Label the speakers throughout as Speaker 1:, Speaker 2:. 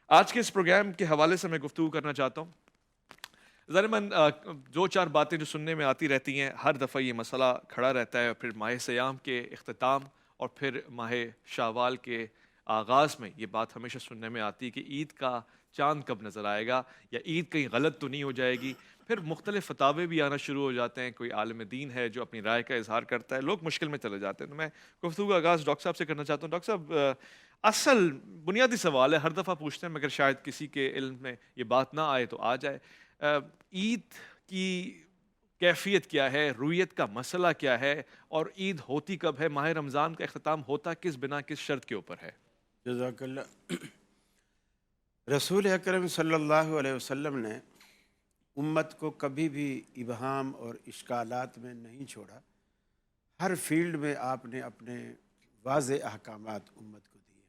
Speaker 1: آج کے اس پروگرام کے حوالے سے میں گفتگو کرنا چاہتا ہوں۔ ظاہر من دو چار باتیں جو سننے میں آتی رہتی ہیں، ہر دفعہ یہ مسئلہ کھڑا رہتا ہے، پھر ماہ سیام کے اختتام اور پھر ماہ شوال کے آغاز میں یہ بات ہمیشہ سننے میں آتی ہے کہ عید کا چاند کب نظر آئے گا، یا عید کہیں غلط تو نہیں ہو جائے گی۔ پھر مختلف فتاوے بھی آنا شروع ہو جاتے ہیں، کوئی عالم دین ہے جو اپنی رائے کا اظہار کرتا ہے، لوگ مشکل میں چلے جاتے ہیں۔ تو میں گفتگو کا آغاز ڈاکٹر صاحب سے کرنا چاہتا ہوں۔ ڈاکٹر صاحب، اصل بنیادی سوال ہے، ہر دفعہ پوچھتے ہیں مگر شاید کسی کے علم میں یہ بات نہ آئے تو آ جائے۔ عید کی کیفیت کیا ہے، رویت کا مسئلہ کیا ہے، اور عید ہوتی کب ہے؟ ماہ رمضان کا اختتام ہوتا کس بنا، کس شرط کے اوپر ہے؟
Speaker 2: جزاک اللہ۔ رسول اکرم صلی اللہ علیہ وسلم نے امت کو کبھی بھی ابہام اور اشکالات میں نہیں چھوڑا۔ ہر فیلڈ میں آپ نے اپنے واضح احکامات امت کو دیے۔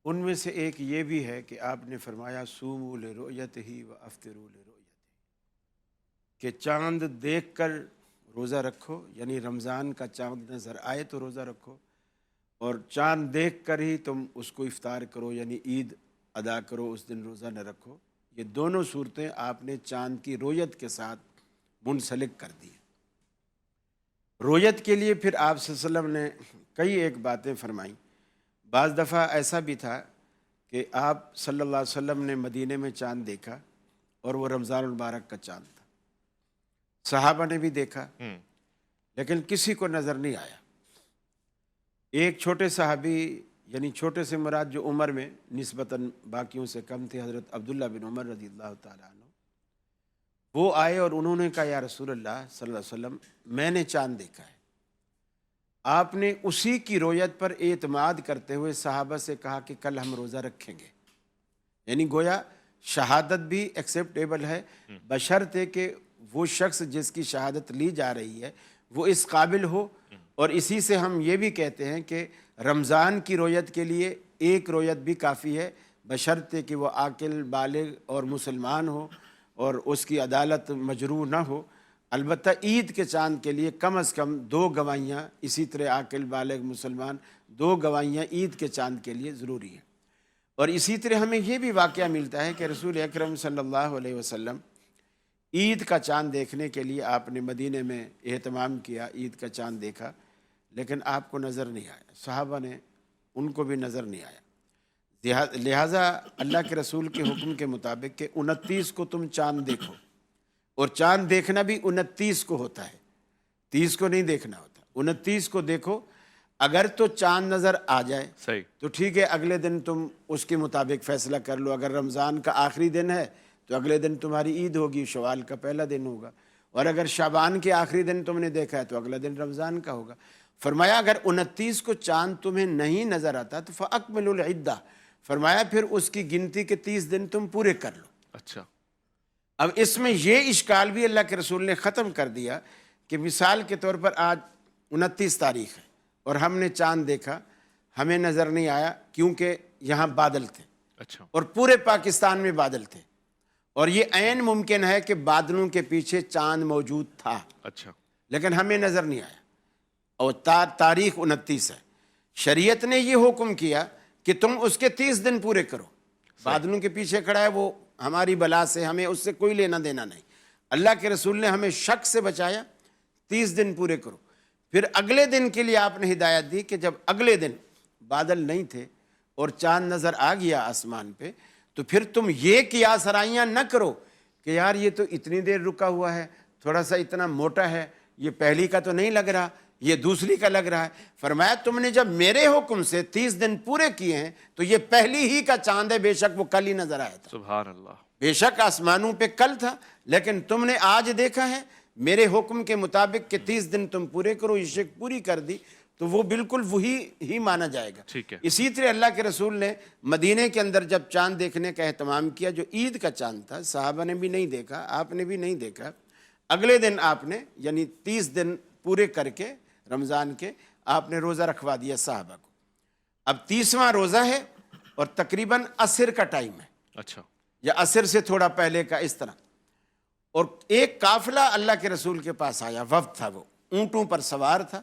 Speaker 2: ان میں سے ایک یہ بھی ہے کہ آپ نے فرمایا صوموا لرؤیتہ و افطروا لرؤیتہ، کہ چاند دیکھ کر روزہ رکھو، یعنی رمضان کا چاند نظر آئے تو روزہ رکھو، اور چاند دیکھ کر ہی تم اس کو افطار کرو، یعنی عید ادا کرو، اس دن روزہ نہ رکھو۔ یہ دونوں صورتیں آپ نے چاند کی رویت کے ساتھ منسلک کر دی۔ رویت کے لیے پھر آپ صلی اللہ علیہ وسلم نے کئی ایک باتیں فرمائیں۔ بعض دفعہ ایسا بھی تھا کہ آپ صلی اللہ علیہ وسلم نے مدینے میں چاند دیکھا اور وہ رمضان المبارک کا چاند تھا، صحابہ نے بھی دیکھا لیکن کسی کو نظر نہیں آیا۔ ایک چھوٹے صحابی، یعنی چھوٹے سے مراد جو عمر میں نسبتاً باقیوں سے کم تھے، حضرت عبداللہ بن عمر رضی اللہ تعالیٰ عنہ، وہ آئے اور انہوں نے کہا یا رسول اللہ صلی اللہ علیہ وسلم، میں نے چاند دیکھا ہے۔ آپ نے اسی کی رویت پر اعتماد کرتے ہوئے صحابہ سے کہا کہ کل ہم روزہ رکھیں گے، یعنی گویا شہادت بھی ایکسیپٹیبل ہے، بشرطے کہ وہ شخص جس کی شہادت لی جا رہی ہے وہ اس قابل ہو۔ اور اسی سے ہم یہ بھی کہتے ہیں کہ رمضان کی رویت کے لیے ایک رویت بھی کافی ہے، بشرطے کہ وہ عاقل بالغ اور مسلمان ہو اور اس کی عدالت مجروح نہ ہو۔ البتہ عید کے چاند کے لیے کم از کم 2 گواہیاں، اسی طرح عاقل بالغ مسلمان، 2 گواہیاں عید کے چاند کے لیے ضروری ہیں۔ اور اسی طرح ہمیں یہ بھی واقعہ ملتا ہے کہ رسول اکرم صلی اللہ علیہ وسلم عید کا چاند دیکھنے کے لیے آپ نے مدینے میں اہتمام کیا، عید کا چاند دیکھا، لیکن آپ کو نظر نہیں آیا، صحابہ نے ان کو بھی نظر نہیں آیا۔ لہٰذا اللہ کے رسول کے حکم کے مطابق کہ 29 کو تم چاند دیکھو، اور چاند دیکھنا بھی 29 کو ہوتا ہے، 30 کو نہیں دیکھنا ہوتا، 29 کو دیکھو۔ اگر تو چاند نظر آ جائے
Speaker 1: صحیح۔
Speaker 2: تو ٹھیک ہے، اگلے دن تم اس کے مطابق فیصلہ کر لو۔ اگر رمضان کا آخری دن ہے تو اگلے دن تمہاری عید ہوگی، شوال کا پہلا دن ہوگا، اور اگر شعبان کے آخری دن تم نے دیکھا ہے تو اگلا دن رمضان کا ہوگا۔ فرمایا اگر 29 کو چاند تمہیں نہیں نظر آتا تو فَأَكْمِلُوا الْعِدَّةَ، فرمایا پھر اس کی گنتی کے 30 دن تم پورے کر لو۔
Speaker 1: اچھا۔
Speaker 2: اب اس میں یہ اشکال بھی اللہ کے رسول نے ختم کر دیا کہ مثال کے طور پر آج 29 تاریخ ہے اور ہم نے چاند دیکھا، ہمیں نظر نہیں آیا کیونکہ یہاں بادل تھے،
Speaker 1: اچھا۔
Speaker 2: اور پورے پاکستان میں بادل تھے، اور یہ عین ممکن ہے کہ بادلوں کے پیچھے چاند موجود تھا،
Speaker 1: اچھا۔
Speaker 2: لیکن ہمیں نظر نہیں آیا، اور تاریخ 29 ہے۔ شریعت نے یہ حکم کیا کہ تم اس کے 30 دن پورے کرو۔ بادلوں کے پیچھے کھڑا ہے وہ ہماری بلا سے، ہمیں اس سے کوئی لینا دینا نہیں۔ اللہ کے رسول نے ہمیں شک سے بچایا، 30 دن پورے کرو۔ پھر اگلے دن کے لیے آپ نے ہدایت دی کہ جب اگلے دن بادل نہیں تھے اور چاند نظر آ گیا آسمان پہ، تو پھر تم یہ قیاس آرائیاں نہ کرو کہ یار یہ تو اتنی دیر رکا ہوا ہے، تھوڑا سا اتنا موٹا ہے، یہ پہلی کا تو نہیں لگ رہا، یہ دوسری کا لگ رہا ہے۔ فرمایا تم نے جب میرے حکم سے 30 دن پورے کیے ہیں تو یہ پہلی ہی کا چاند ہے، بے شک وہ کل ہی نظر آیا تھا،
Speaker 1: سبحان اللہ۔
Speaker 2: بے شک آسمانوں پہ کل تھا، لیکن تم نے آج دیکھا ہے، میرے حکم کے مطابق کہ 30 دن تم پورے کرو، یہ شک پوری کر دی، تو وہ بالکل وہی ہی مانا جائے گا۔
Speaker 1: ٹھیک ہے۔
Speaker 2: اسی طرح اللہ کے رسول نے مدینے کے اندر جب چاند دیکھنے کا اہتمام کیا، جو عید کا چاند تھا، صحابہ نے بھی نہیں دیکھا، آپ نے بھی نہیں دیکھا، اگلے دن آپ نے یعنی 30 دن پورے کر کے رمضان کے آپ نے روزہ رکھوا دیا صحابہ کو۔ اب 30واں روزہ ہے اور تقریباً عصر کا ٹائم ہے،
Speaker 1: اچھا۔
Speaker 2: یا عصر سے تھوڑا پہلے کا، اس طرح، اور ایک قافلہ اللہ کے رسول کے پاس آیا، وفد تھا، وہ اونٹوں پر سوار تھا،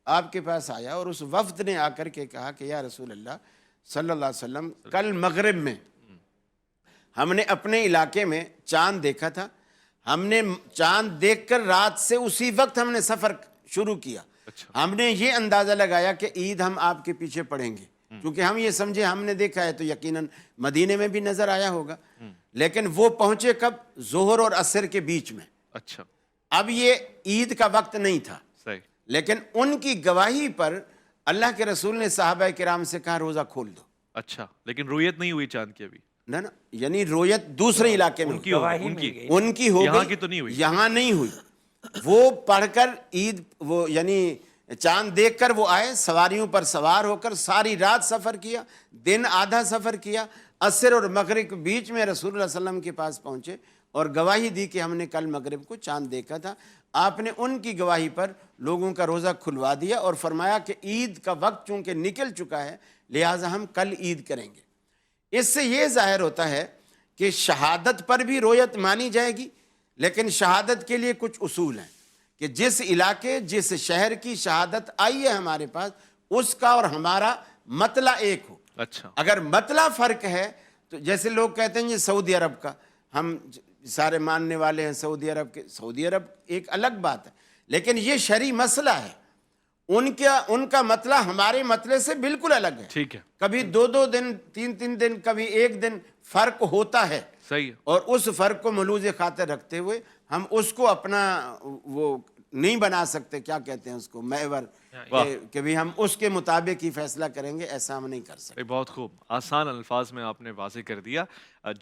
Speaker 2: آپ کے پاس آیا، اور اس وفد نے آ کر کے کہا کہ یا رسول اللہ صلی اللہ علیہ وسلم، کل مغرب میں ہم نے اپنے علاقے میں چاند دیکھا تھا، ہم نے چاند دیکھ کر رات سے اسی وقت ہم نے سفر شروع کیا.
Speaker 1: اچھا
Speaker 2: ہم نے یہ اندازہ لگایا کہ عید ہم آپ کے پیچھے پڑیں گے، کیونکہ ہم یہ سمجھے ہم نے دیکھا ہے تو یقیناً مدینے میں بھی نظر آیا ہوگا. لیکن وہ پہنچے کب؟ ظہر اور عصر کے بیچ میں.
Speaker 1: اچھا
Speaker 2: اب یہ عید کا وقت نہیں تھا،
Speaker 1: صحیح
Speaker 2: لیکن ان کی گواہی پر اللہ کے رسول نے صحابہ کرام سے کہا روزہ کھول دو.
Speaker 1: اچھا لیکن رویت نہیں ہوئی چاند کی ابھی
Speaker 2: نہ یعنی رویت دوسرے علاقے میں
Speaker 1: ان
Speaker 2: ہوئی.
Speaker 1: کی ہو
Speaker 3: گواہی
Speaker 1: ان
Speaker 3: مل
Speaker 1: کی
Speaker 3: گئی.
Speaker 2: ان کی ہو
Speaker 1: یہاں
Speaker 2: گئی،
Speaker 1: کی تو نہیں ہوئی.
Speaker 2: یہاں نہیں ہوئی. وہ پڑھ کر عید وہ یعنی چاند دیکھ کر وہ آئے، سواریوں پر سوار ہو کر ساری رات سفر کیا، دن آدھا سفر کیا، عصر اور مغرب کے بیچ میں رسول اللہ صلی اللہ علیہ وسلم کے پاس پہنچے اور گواہی دی کہ ہم نے کل مغرب کو چاند دیکھا تھا. آپ نے ان کی گواہی پر لوگوں کا روزہ کھلوا دیا اور فرمایا کہ عید کا وقت چونکہ نکل چکا ہے لہٰذا ہم کل عید کریں گے. اس سے یہ ظاہر ہوتا ہے کہ شہادت پر بھی رویت مانی جائے گی، لیکن شہادت کے لیے کچھ اصول ہیں کہ جس علاقے جس شہر کی شہادت آئی ہے ہمارے پاس اس کا اور ہمارا مطلع ایک ہو.
Speaker 1: اچھا
Speaker 2: اگر مطلع فرق ہے تو جیسے لوگ کہتے ہیں یہ سعودی عرب کا، ہم سارے ماننے والے ہیں سعودی عرب کے، سعودی عرب ایک الگ بات ہے، لیکن یہ شرعی مسئلہ ہے. ان کا مطلع ہمارے مطلع سے بالکل الگ ہے.
Speaker 1: ٹھیک ہے
Speaker 2: کبھی 2 دن 3 دن کبھی 1 دن فرق ہوتا ہے،
Speaker 1: صحیح ہے
Speaker 2: اور اس فرق کو ملوز خاطر رکھتے ہوئے ہم اس کو اپنا وہ نہیں بنا سکتے، کیا کہتے ہیں اس کو، محور، کہ بھی ہم اس کے مطابق ہی فیصلہ کریں گے، ایسا ہم نہیں کر سکتے.
Speaker 1: بہت خوب آسان الفاظ میں آپ نے واضح کر دیا.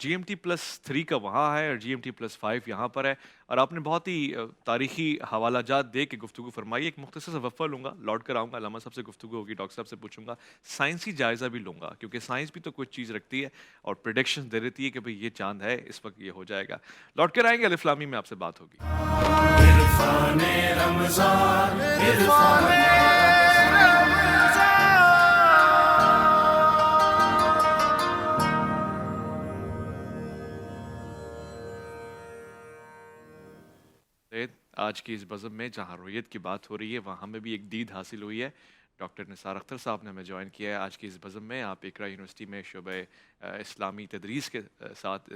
Speaker 1: GMT+3 کا وہاں ہے اور GMT+5 یہاں پر ہے، اور آپ نے بہت ہی تاریخی حوالہ جات دے کے گفتگو فرمائی. ایک مختصر سا وقفہ لوں گا، لوٹ کر آؤں گا، علامہ صاحب سے گفتگو ہوگی، ڈاکٹر صاحب سے پوچھوں گا، سائنسی جائزہ بھی لوں گا کیونکہ سائنس بھی تو کچھ چیز رکھتی ہے اور پریڈکشن دے دیتی ہے کہ بھئی یہ چاند ہے اس وقت یہ ہو جائے گا. لوٹ کر آئیں گے، الف لام میم میں آپ سے بات ہوگی. آج کی اس بزم میں جہاں رویت کی بات ہو رہی ہے وہاں ہمیں بھی ایک دید حاصل ہوئی ہے. ڈاکٹر نثار اختر صاحب نے ہمیں جوائن کیا ہے آج کی اس بزم میں. آپ اقرا یونیورسٹی میں شعبہ اسلامی تدریس کے ساتھ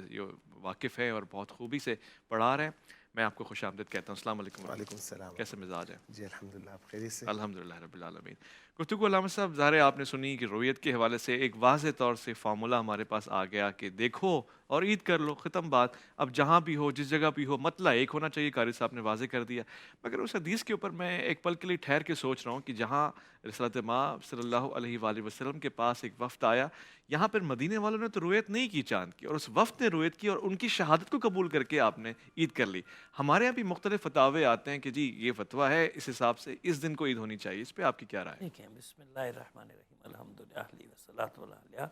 Speaker 1: واقف ہیں اور بہت خوبی سے پڑھا رہے ہیں. میں آپ کو خوش آمدید کہتا ہوں. السلام علیکم.
Speaker 4: وعلیکم السلام.
Speaker 1: کیسے مزاج ہے؟
Speaker 4: جی الحمدللہ، آپ خیریت سے؟
Speaker 1: الحمدللہ رب العالمین. گفتگو علامہ صاحب ظاہر ہے آپ نے سنی کہ رویت کے حوالے سے ایک واضح طور سے فارمولہ ہمارے پاس آ گیا کہ دیکھو اور عید کر لو، ختم بات. اب جہاں بھی ہو، جس جگہ بھی ہو، مطلع ایک ہونا چاہیے. قاری صاحب نے واضح کر دیا. مگر اس حدیث کے اوپر میں ایک پل کے لیے ٹھہر کے سوچ رہا ہوں کہ جہاں رسالت ماں صلی اللہ علیہ وآلہ وسلم کے پاس ایک وفد آیا، یہاں پر مدینے والوں نے تو رویت نہیں کی چاند کی، اور اس وفد نے رویت کی اور ان کی شہادت کو قبول کر کے آپ نے عید کر لی. ہمارے یہاں بھی مختلف فتاوے آتے ہیں کہ جی یہ فتویٰ ہے، اس حساب سے اس دن کو عید ہونی چاہیے. اس پہ آپ کی کیا رائے ہے؟
Speaker 3: ٹھیک ہے. بسم اللہ الرحمن الرحیم. الحمدللہ والصلاۃ علیہ.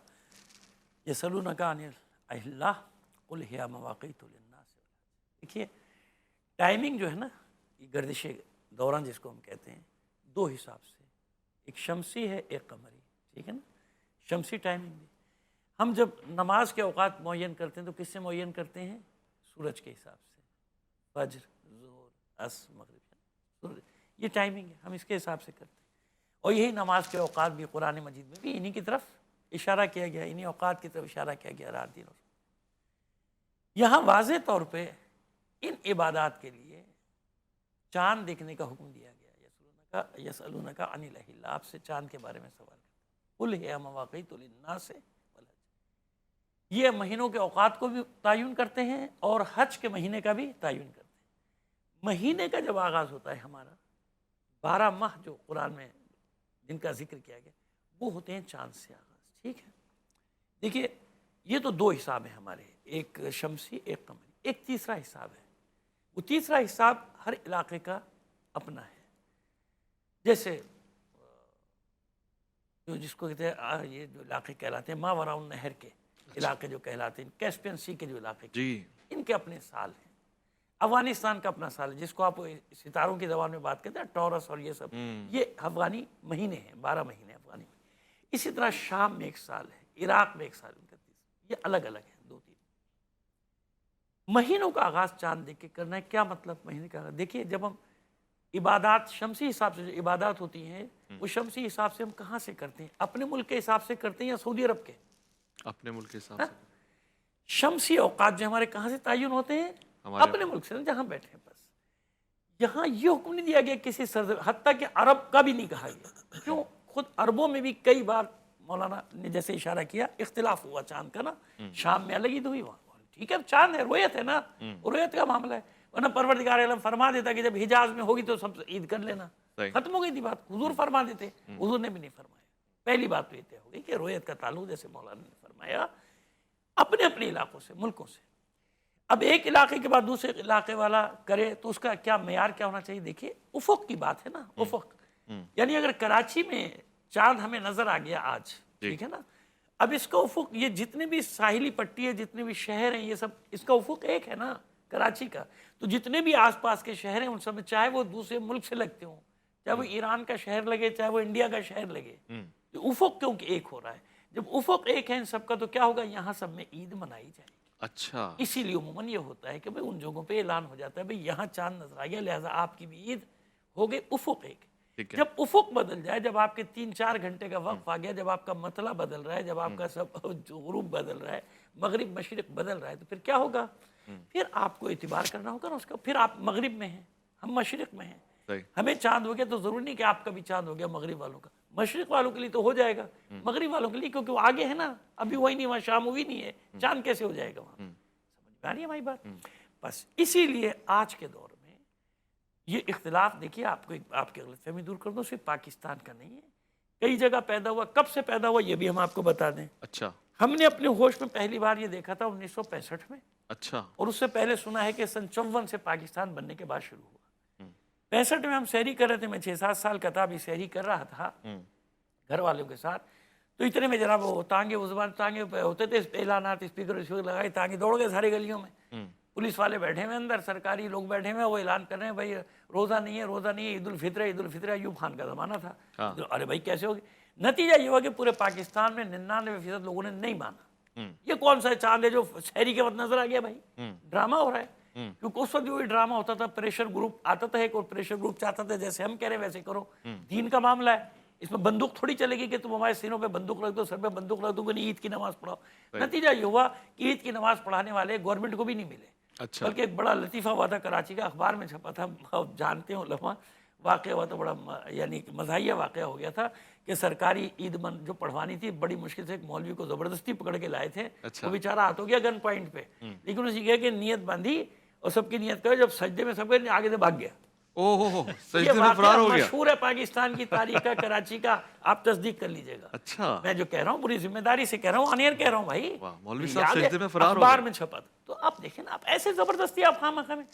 Speaker 3: یسألونک عن الاہلہ قل ہی مواقیت للناس. دیکھیے ٹائمنگ جو ہے نا، یہ گردش دوران جس کو ہم کہتے ہیں، 2 حساب سے، ایک شمسی ہے ایک قمری. ٹھیک ہے نا، شمسی ٹائمنگ بھی ہم جب نماز کے اوقات معین کرتے ہیں تو کس سے معین کرتے ہیں؟ سورج کے حساب سے. فجر، ظہر، عصر، مغرب، یہ ٹائمنگ ہے، ہم اس کے حساب سے کرتے ہیں. اور یہی نماز کے اوقات بھی قرآن مجید میں بھی انہی کی طرف اشارہ کیا گیا، انہی اوقات کی طرف اشارہ کیا گیا، رات دن. اور یہاں واضح طور پہ ان عبادات کے لیے چاند دیکھنے کا حکم دیا گیا. یسألونک عن الاہلہ، آپ سے چاند کے بارے میں سوال کرتے ہیں. قل ہی مواقیت للناس والحج. یہ مہینوں کے اوقات کو بھی تعین کرتے ہیں اور حج کے مہینے کا بھی تعین کرتے ہیں. مہینے کا جب آغاز ہوتا ہے ہمارا، 12 ماہ جو قرآن میں جن کا ذکر کیا گیا وہ ہوتے ہیں چاند سے آغاز. ٹھیک ہے. دیکھیے یہ تو 2 حساب ہیں ہمارے، ایک شمسی ایک قمری. ایک تیسرا حساب ہے، وہ تیسرا حساب ہر علاقے کا اپنا ہے. جیسے جو جس کو کہتے ہیں، یہ جو علاقے کہلاتے ہیں ماوراء النہر کے علاقے جو کہلاتے ہیں، کیسپین سی کے جو علاقے
Speaker 1: جی
Speaker 3: ان کے اپنے سال ہیں. افغانستان کا اپنا سال ہے جس کو آپ ستاروں کی زبان میں بات کرتے ہیں ٹورس اور یہ سب، یہ افغانی مہینے ہیں، 12 مہینے افغانی. اسی طرح شام میں ایک سال ہے، عراق میں ایک سال، ان کا یہ الگ الگ ہیں 2-3 مہینوں کا آغاز چاند دیکھ کے کرنا ہے. کیا مطلب مہینے کا آغاز؟ دیکھیے جب ہم عبادات شمسی حساب سے جو عبادات ہوتی ہیں وہ شمسی حساب سے ہم کہاں سے کرتے ہیں؟ اپنے ملک کے حساب سے کرتے ہیں یا سعودی عرب کے؟
Speaker 1: اپنے ملک کے حساب سے.
Speaker 3: شمسی اوقات جو ہمارے کہاں سے تعین ہوتے ہیں؟ اپنے ملک سے، جہاں بیٹھے ہیں. بس یہاں یہ حکم نہیں دیا گیا کسی حتیٰ کہ عرب کا بھی نہیں کہا گیا. کیوں؟ خود عربوں میں بھی کئی بار مولانا نے جیسے اشارہ کیا اختلاف ہوا چاند کا نا. شام میں الگ عید ہوئی، وہاں ٹھیک ہے چاند ہے، رویت ہے نا، رویت کا معاملہ ہے. ورنہ پروردگار عالم فرما دیتا کہ جب حجاز میں ہوگی تو سب عید کر لینا، ختم ہو گئی تھی بات. حضور فرما دیتے، حضور نے بھی نہیں فرمایا. پہلی بات تو یہ طے ہو گئی کہ رویت کا تعلق جیسے مولانا نے فرمایا اپنے اپنے علاقوں سے، ملکوں سے. اب ایک علاقے کے بعد دوسرے علاقے والا کرے تو اس کا کیا معیار کیا ہونا چاہیے؟ دیکھیے افق کی بات ہے نا، افق یعنی اگر کراچی میں چاند ہمیں نظر آ گیا آج، ٹھیک ہے نا، اب اس کا افق، یہ جتنے بھی ساحلی پٹی ہے، جتنے بھی شہر ہیں، یہ سب اس کا افق ایک ہے نا کراچی کا. تو جتنے بھی آس پاس کے شہر ہیں ان سب میں چاہے وہ دوسرے ملک سے لگتے ہوں، چاہے وہ ایران کا شہر لگے، چاہے وہ انڈیا کا شہر لگے، افق کیونکہ ایک ہو رہا ہے. جب افق ایک ہے ان سب کا تو کیا ہوگا؟ یہاں سب میں عید منائی جائے گی.
Speaker 1: اچھا،
Speaker 3: اسی لیے عموماً یہ ہوتا ہے کہ بھئی ان جگہوں پہ اعلان ہو جاتا ہے بھئی یہاں چاند نظر آ گیا لہٰذا آپ کی بھی عید ہو گئی. افق ایک. جب افق بدل جائے، جب آپ کے 3-4 گھنٹے کا وقت آ گیا، جب آپ کا مطلع بدل رہا ہے، جب آپ کا سب غروب بدل رہا ہے، مغرب مشرق بدل رہا ہے، تو پھر کیا ہوگا؟ پھر آپ کو اعتبار کرنا ہوگا نا اس کا. پھر آپ مغرب میں ہیں، ہم مشرق میں ہیں، ہمیں چاند ہو گیا تو ضروری نہیں کہ آپ کا بھی چاند ہو گیا مغرب والوں کا. مشرق والوں کے لیے تو ہو جائے گا، مغرب والوں کے لیے کیونکہ وہ آگے ہے نا، ابھی وہی نہیں، وہاں شام ہوئی نہیں ہے، چاند کیسے ہو جائے گا وہاں؟ سمجھ میں آ رہی ہے ہماری بات؟ بس اسی لیے آج کے دور میں یہ اختلاف، دیکھیے آپ کو آپ کی غلط فہمی دور کر دو، صرف پاکستان کا نہیں ہے، کئی جگہ پیدا ہوا. کب سے پیدا ہوا یہ بھی ہم آپ کو بتا دیں. اچھا، ہم نے اپنے ہوش میں پہلی بار یہ دیکھا تھا 1965 میں. اچھا، اور اس سے پہلے سنا ہے کہ سن 54 سے پاکستان بننے کے بعد شروع ہوا. 65 میں ہم سحری کر رہے تھے، میں 6-7 سال کا تھا، ابھی سحری کر رہا تھا گھر والوں کے ساتھ. تو اتنے میں جناب وہ تانگے، اس زبان تانگے ہوتے تھے، اعلانات اسپیکر لگائے، تانگے دوڑ گئے ساری گلیوں میں. پولیس والے بیٹھے ہوئے اندر، سرکاری لوگ بیٹھے ہوئے، وہ اعلان کر رہے ہیں بھائی روزہ نہیں ہے، روزہ نہیں ہے، عید الفطر ہے، عید الفطر ہے. ایوب خان کا زمانہ تھا. ارے بھائی کیسے ہوگی؟ نتیجہ یہ ہوا کہ پورے پاکستان میں 99% لوگوں نے نہیں مانا. یہ کون سا چاند ہے جو شہری کے وقت نظر آ گیا؟ بھائی ڈرامہ ہو رہا ہے. کیونکہ اس وقت جو ڈرامہ ہوتا تھا، پریشر گروپ آتا تھا ایک، اور پریشر گروپ چاہتا تھا جیسے ہم کہہ رہے ویسے کرو. دین کا معاملہ ہے، اس میں بندوق تھوڑی چلے گی کہ تم ہمارے سینوں پہ بندوق رکھ دو، سر پہ بندوق رکھ دو کہ عید کی نماز پڑھاؤ. نتیجہ یہ ہوا کہ عید کی نماز پڑھانے والے گورنمنٹ کو بھی نہیں ملے. بلکہ ایک بڑا لطیفہ ہوا تھا، کراچی کا اخبار میں چھپا تھا، جانتے ہوں علماء، واقعہ ہوا تھا بڑا، یعنی مزاحیہ واقعہ ہو گیا تھا کہ سرکاری عید جو پڑھوانی تھی بڑی مشکل سے ایک مولوی کو زبردستی پکڑ کے لائے تھے. وہ بیچارہ ہاتھ ہو گیا گن پوائنٹ پہ، لیکن اسی کہا کہ نیت باندھی اور سب کی نیت کرے، جب سجدے میں سب کے آگے سے بھاگ گیا. یہ واقعہ مشہور ہے پاکستان کی تاریخ کا، کراچی کا، آپ تصدیق کر لیجئے گا. اچھا، میں جو کہہ رہا ہوں پوری ذمہ داری سے کہہ رہا ہوں، آن ایئر کہہ رہا ہوں بھائی،
Speaker 1: مولوی صاحب سجدے میں فرار ہو
Speaker 3: اخبار میں چھپا تھا. تو آپ دیکھیں نا، آپ ایسے زبردستی آپ خواہ میں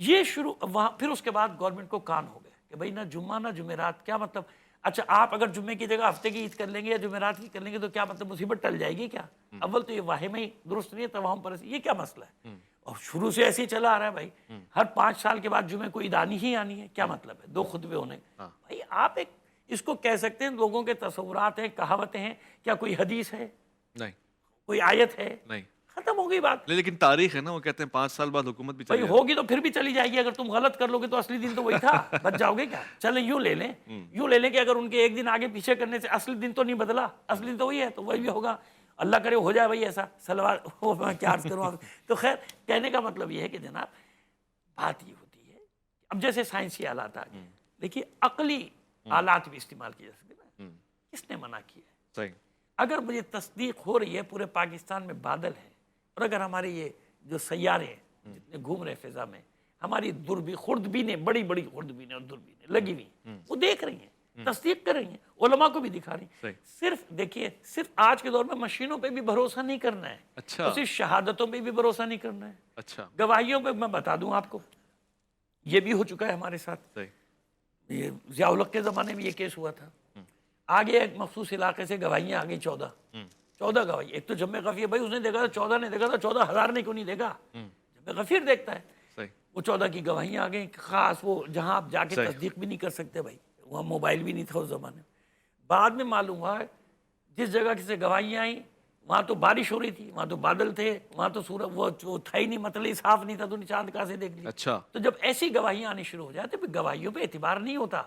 Speaker 3: یہ شروع وہاں. پھر اس کے بعد گورنمنٹ کو کان ہو گئے کہ بھائی نہ جمعہ نہ جمعرات، کیا مطلب؟ اچھا آپ اگر جمعے کی جگہ ہفتے کی عید کر لیں گے یا جمعرات کی کر لیں گے تو کیا مطلب مصیبت ٹل جائے گی کیا؟ اول تو یہ واہمہ ہی درست نہیں ہے، توہم پر یہ کیا مسئلہ ہے؟ اور شروع سے ایسے ہی چلا آ رہا ہے بھائی، ہر 5 سال کے بعد جمعے کو عید آنی ہی آنی ہے. کیا مطلب ہے 2 خطبے ہونے؟ بھائی آپ ایک اس کو کہہ سکتے ہیں لوگوں کے تصورات ہیں، کہاوتیں ہیں، کیا کوئی حدیث ہے؟ نہیں. کوئی آیت ہے؟ نہیں. ختم ہو گئی بات.
Speaker 1: لیکن تاریخ ہے نا، وہ کہتے ہیں 5 سال بعد حکومت بھی
Speaker 3: چلی ہوگی تو پھر بھی چلی جائے گی. اگر تم غلط کر لو گے تو اصلی دن تو وہی تھا، بچ جاؤ گے کیا؟ چلیں یوں لے لیں کہ اگر ان کے ایک دن آگے پیچھے کرنے سے اصلی دن تو نہیں بدلا، اصلی دن تو وہی ہے، تو وہی بھی ہوگا. اللہ کرے ہو جائے بھائی ایسا، سلوار میں کیا عرض کروں. تو خیر کہنے کا مطلب یہ ہے کہ جناب بات یہ ہوتی ہے، اب جیسے سائنسی آلات آ گئے، دیکھیے عقلی آلات بھی استعمال کیے جا سکتے ہیں. کس نے منع کیا ہے؟ اگر مجھے تصدیق ہو رہی ہے پورے پاکستان میں بادل ہے، اور اگر ہمارے یہ جو سیارے ہیں جتنے گھوم رہے فضا میں، ہماری خوردبینیں، بڑی بڑی خوردبینیں اور دوربینیں لگی ہوئی، وہ دیکھ رہی ہیں، تصدیق کر رہی ہیں، علماء کو بھی دکھا رہی ہیں. صرف دیکھیے، صرف آج کے دور میں مشینوں پہ بھی بھروسہ نہیں کرنا ہے، صرف شہادتوں پہ بھی بھروسہ نہیں کرنا ہے. گواہیوں پہ میں بتا دوں آپ کو، یہ بھی ہو چکا ہے ہمارے ساتھ. یہ ضیاء الحق کے زمانے میں یہ کیس ہوا تھا. آگے ایک مخصوص علاقے سے گواہیاں آ گئی 14 گواہی. ایک تو جمع غفیر، بھائی اس نے دیکھا تھا، 14 نے دیکھا تھا، 14,000 نے کیوں نہیں دیکھا؟ جمع غفیر دیکھتا ہے. وہ 14 کی گواہیاں آ گئیں، خاص وہ جہاں آپ جا کے تصدیق بھی نہیں کر سکتے بھائی، وہاں موبائل بھی نہیں تھا اس زمانے میں. بعد میں معلوم ہوا جس جگہ سے گواہیاں آئیں وہاں تو بارش ہو رہی تھی، وہاں تو بادل تھے، وہاں تو سورج وہ تھا ہی نہیں، مطلب صاف نہیں تھا، تو چاند کہاں سے دیکھ لی. تو جب ایسی گواہیاں آنی شروع ہو جاتی پھر گواہیوں پہ اعتبار نہیں ہوتا.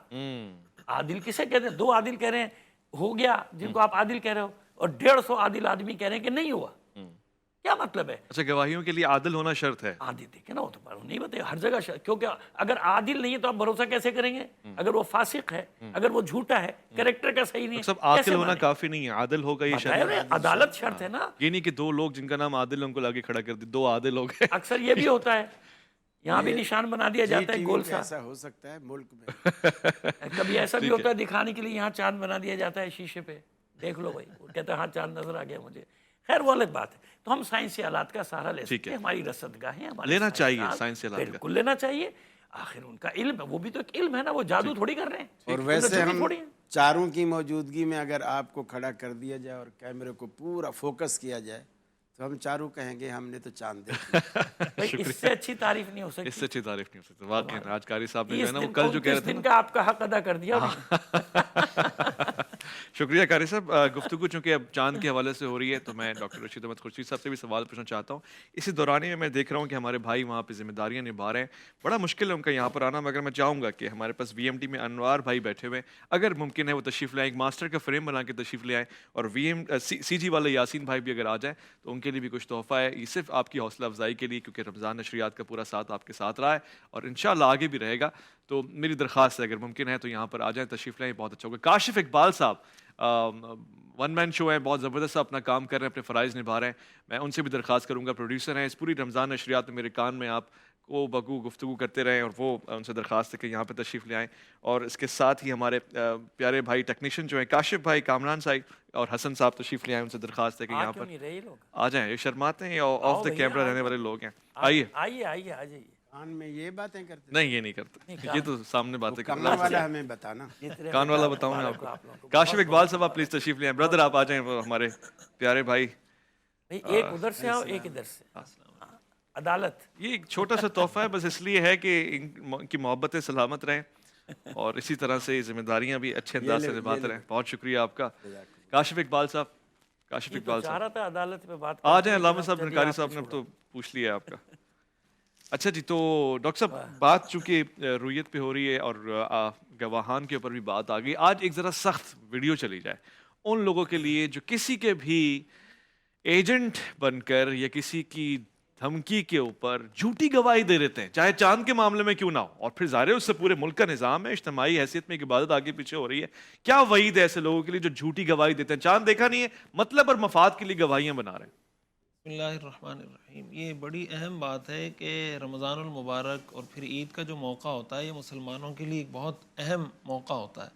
Speaker 3: عادل کسے کہتے ہیں؟ 2 عادل کہہ رہے ہیں ہو گیا، جن کو آپ عادل کہہ رہے ہو، اور 150 عادل آدمی کہہ رہے ہیں کہ نہیں ہوا. کیا مطلب ہے؟
Speaker 1: اچھا گواہیوں کے لیے عادل ہونا شرط ہے؟
Speaker 3: عادل دیکھیں نا، وہ تو نہیں بتایا ہر جگہ کیونکہ اگر عادل نہیں ہے تو آپ بھروسہ کیسے کریں گے؟ اگر وہ فاسق ہے، اگر وہ جھوٹا ہے، کریکٹر کا صحیح نہیں ہے،
Speaker 1: سب عاقل ہونا کافی نہیں ہے، عادل ہوگا یہ
Speaker 3: بتایا
Speaker 1: شرط ہے؟
Speaker 3: عدالت شرط ہے نا.
Speaker 1: یہ نہیں کہ دو لوگ جن کا نام عادل ہے ان کو لاگے کھڑا کر دی، دو عادل ہو گئے.
Speaker 3: اکثر یہ بھی ہوتا ہے، یہاں بھی نشان بنا دیا
Speaker 2: جی
Speaker 3: جاتا ہے
Speaker 2: ٹی وی
Speaker 3: گول
Speaker 2: پہ
Speaker 3: سا.
Speaker 2: ایسا ہو سکتا ہے ملک میں.
Speaker 3: کبھی ایسا بھی ہوتا ہے دکھانے کے لیے یہاں چاند بنا دیا جاتا ہے شیشے پہ، دیکھ لو بھائی، وہ کہتا ہے ہاں چاند نظر آ گیا مجھے. خیر وہ الگ بات ہے. تو ہم سائنسی آلات کا سہارا لے سکتے ہیں، ہماری رصدگاہیں، ہمارے
Speaker 1: لینا چاہیے
Speaker 3: سائنسدان،
Speaker 1: سائنسی آلات کا.
Speaker 3: بالکل لینا چاہیے. آخر ان کا علم ہے، وہ بھی تو ایک علم ہے نا، وہ جادو تھوڑی کر رہے ہیں.
Speaker 2: اور ویسے ہم چاروں کی موجودگی میں اگر آپ کو کھڑا کر دیا جائے اور کیمرے کو پورا فوکس کیا جائے تو ہم چاروں کہیں گے ہم نے تو چاند دیکھا.
Speaker 3: اس سے اچھی تعریف نہیں ہو سکتی.
Speaker 1: اس سے اچھی تعریف نہیں ہو سکتی واقعی. آج قاری صاحب نے جو ہے نا وہ
Speaker 3: 30
Speaker 1: کل جو کہہ رہے تھے
Speaker 3: دن کا آپ کا حق ادا کر دیا.
Speaker 1: شکریہ قاری صاحب. گفتگو چونکہ اب چاند کے حوالے سے ہو رہی ہے تو میں ڈاکٹر رشید احمد خورشید صاحب سے بھی سوال پوچھنا چاہتا ہوں. اسی دورانی میں دیکھ رہا ہوں کہ ہمارے بھائی وہاں پہ ذمہ داریاں نبھا رہے ہیں. بڑا مشکل ہے ان کا یہاں پر آنا، مگر میں چاہوں گا کہ ہمارے پاس وی ایم ٹی میں انوار بھائی بیٹھے ہوئے، اگر ممکن ہے وہ تشریف لائیں، ایک ماسٹر کا فریم بنا کے تشریف لے آئیں، اور سی جی والے یاسین بھائی بھی اگر آ جائیں تو ان کے لیے بھی کچھ تحفہ ہے. یہ صرف آپ کی حوصلہ افزائی کے لیے، کیونکہ رمضان نشریات کا پورا ساتھ آپ کے ساتھ رہا ہے اور انشاءاللہ آگے بھی رہے گا. تو میری درخواست ہے اگر ممکن ہے تو یہاں پر آ جائیں، تشریف لائیں، بہت اچھا ہوگا. کاشف اقبال صاحب ون مین شو ہے، بہت زبردست اپنا کام کر رہے ہیں، اپنے فرائض نبھا رہے ہیں. میں ان سے بھی درخواست کروں گا، پروڈیوسر ہیں اس پوری رمضان نشریات میں، میرے کان میں آپ کو بگو گفتگو کرتے رہیں، اور وہ ان سے درخواست ہے کہ یہاں پہ تشریف لے آئیں. اور اس کے ساتھ ہی ہمارے پیارے بھائی ٹیکنیشین جو ہیں کاشف بھائی، کامران صاحب اور حسن صاحب تشریف لے آئیں. ان سے درخواست ہے کہ یہاں پر آ جائیں. یہ شرماتے ہیں، آف دا کیمرہ رہنے والے لوگ ہیں. آئیے
Speaker 3: آئیے آئیے آ جائیے.
Speaker 2: کان میں یہ باتیں کرتے
Speaker 1: نہیں یہ نہیں کرتے، یہ تو سامنے باتیں کرتے.
Speaker 2: کان والا ہمیں بتانا.
Speaker 1: کان والا بتاؤں میں آپ کو. کاشف اقبال صاحب آپ پلیز تشریف لے آئیں. بردر آپ آ جائیں، وہ ہمارے پیارے بھائی.
Speaker 3: ایک ادھر سے آؤ، ایک ادھر سے. عدالت
Speaker 1: یہ ایک چھوٹا سا تحفہ ہے، بس اس لیے ہے کہ ان کی محبتیں سلامت رہیں اور اسی طرح سے ذمہ داریاں بھی اچھے انداز سے نبھاتے رہیں. بہت شکریہ آپ کا کاشف اقبال صاحب. کاشف اقبال
Speaker 3: چاہ رہا تھا عدالت میں بات
Speaker 1: آ جائیں. علامہ صاحب نکاری صاحب نے تو پوچھ لیا آپ کا. اچھا جی، تو ڈاکٹر صاحب بات چونکہ رویت پہ ہو رہی ہے اور گواہان کے اوپر بھی بات آ گئی، آج ایک ذرا سخت ویڈیو چلی جائے ان لوگوں کے لیے جو کسی کے بھی ایجنٹ بن کر یا کسی کی دھمکی کے اوپر جھوٹی گواہی دے دیتے ہیں، چاہے چاند کے معاملے میں کیوں نہ ہو، اور پھر ظاہر ہے اس سے پورے ملک کا نظام ہے، اجتماعی حیثیت میں ایک عبادت آگے پیچھے ہو رہی ہے. کیا وعید ہے ایسے لوگوں کے لیے جو جھوٹی گواہی دیتے ہیں، چاند دیکھا نہیں ہے، مطلب اور مفاد کے لیے گواہیاں بنا رہے ہیں؟
Speaker 4: بسم اللہ الرحمن الرحیم. یہ بڑی اہم بات ہے کہ رمضان المبارک اور پھر عید کا جو موقع ہوتا ہے یہ مسلمانوں کے لیے ایک بہت اہم موقع ہوتا ہے.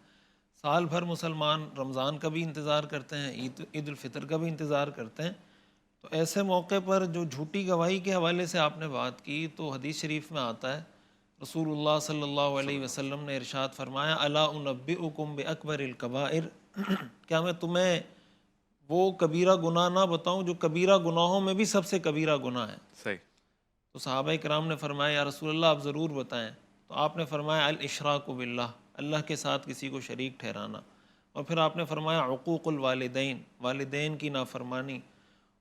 Speaker 4: سال بھر مسلمان رمضان کا بھی انتظار کرتے ہیں، عید الفطر کا بھی انتظار کرتے ہیں. تو ایسے موقع پر جو جھوٹی گواہی کے حوالے سے آپ نے بات کی، تو حدیث شریف میں آتا ہے، رسول اللہ صلی اللہ علیہ وسلم نے ارشاد فرمایا، الا انبئکم باکبر الکبائر، کیا میں تمہیں وہ کبیرہ گناہ نہ بتاؤں جو کبیرہ گناہوں میں بھی سب سے کبیرہ گناہ ہے؟
Speaker 1: صحیح.
Speaker 4: تو صحابہ کرام نے فرمایا، یا رسول اللہ آپ ضرور بتائیں. تو آپ نے فرمایا الاشراک باللہ، اللہ کے ساتھ کسی کو شریک ٹھہرانا. اور پھر آپ نے فرمایا عقوق الوالدین، والدین کی نافرمانی.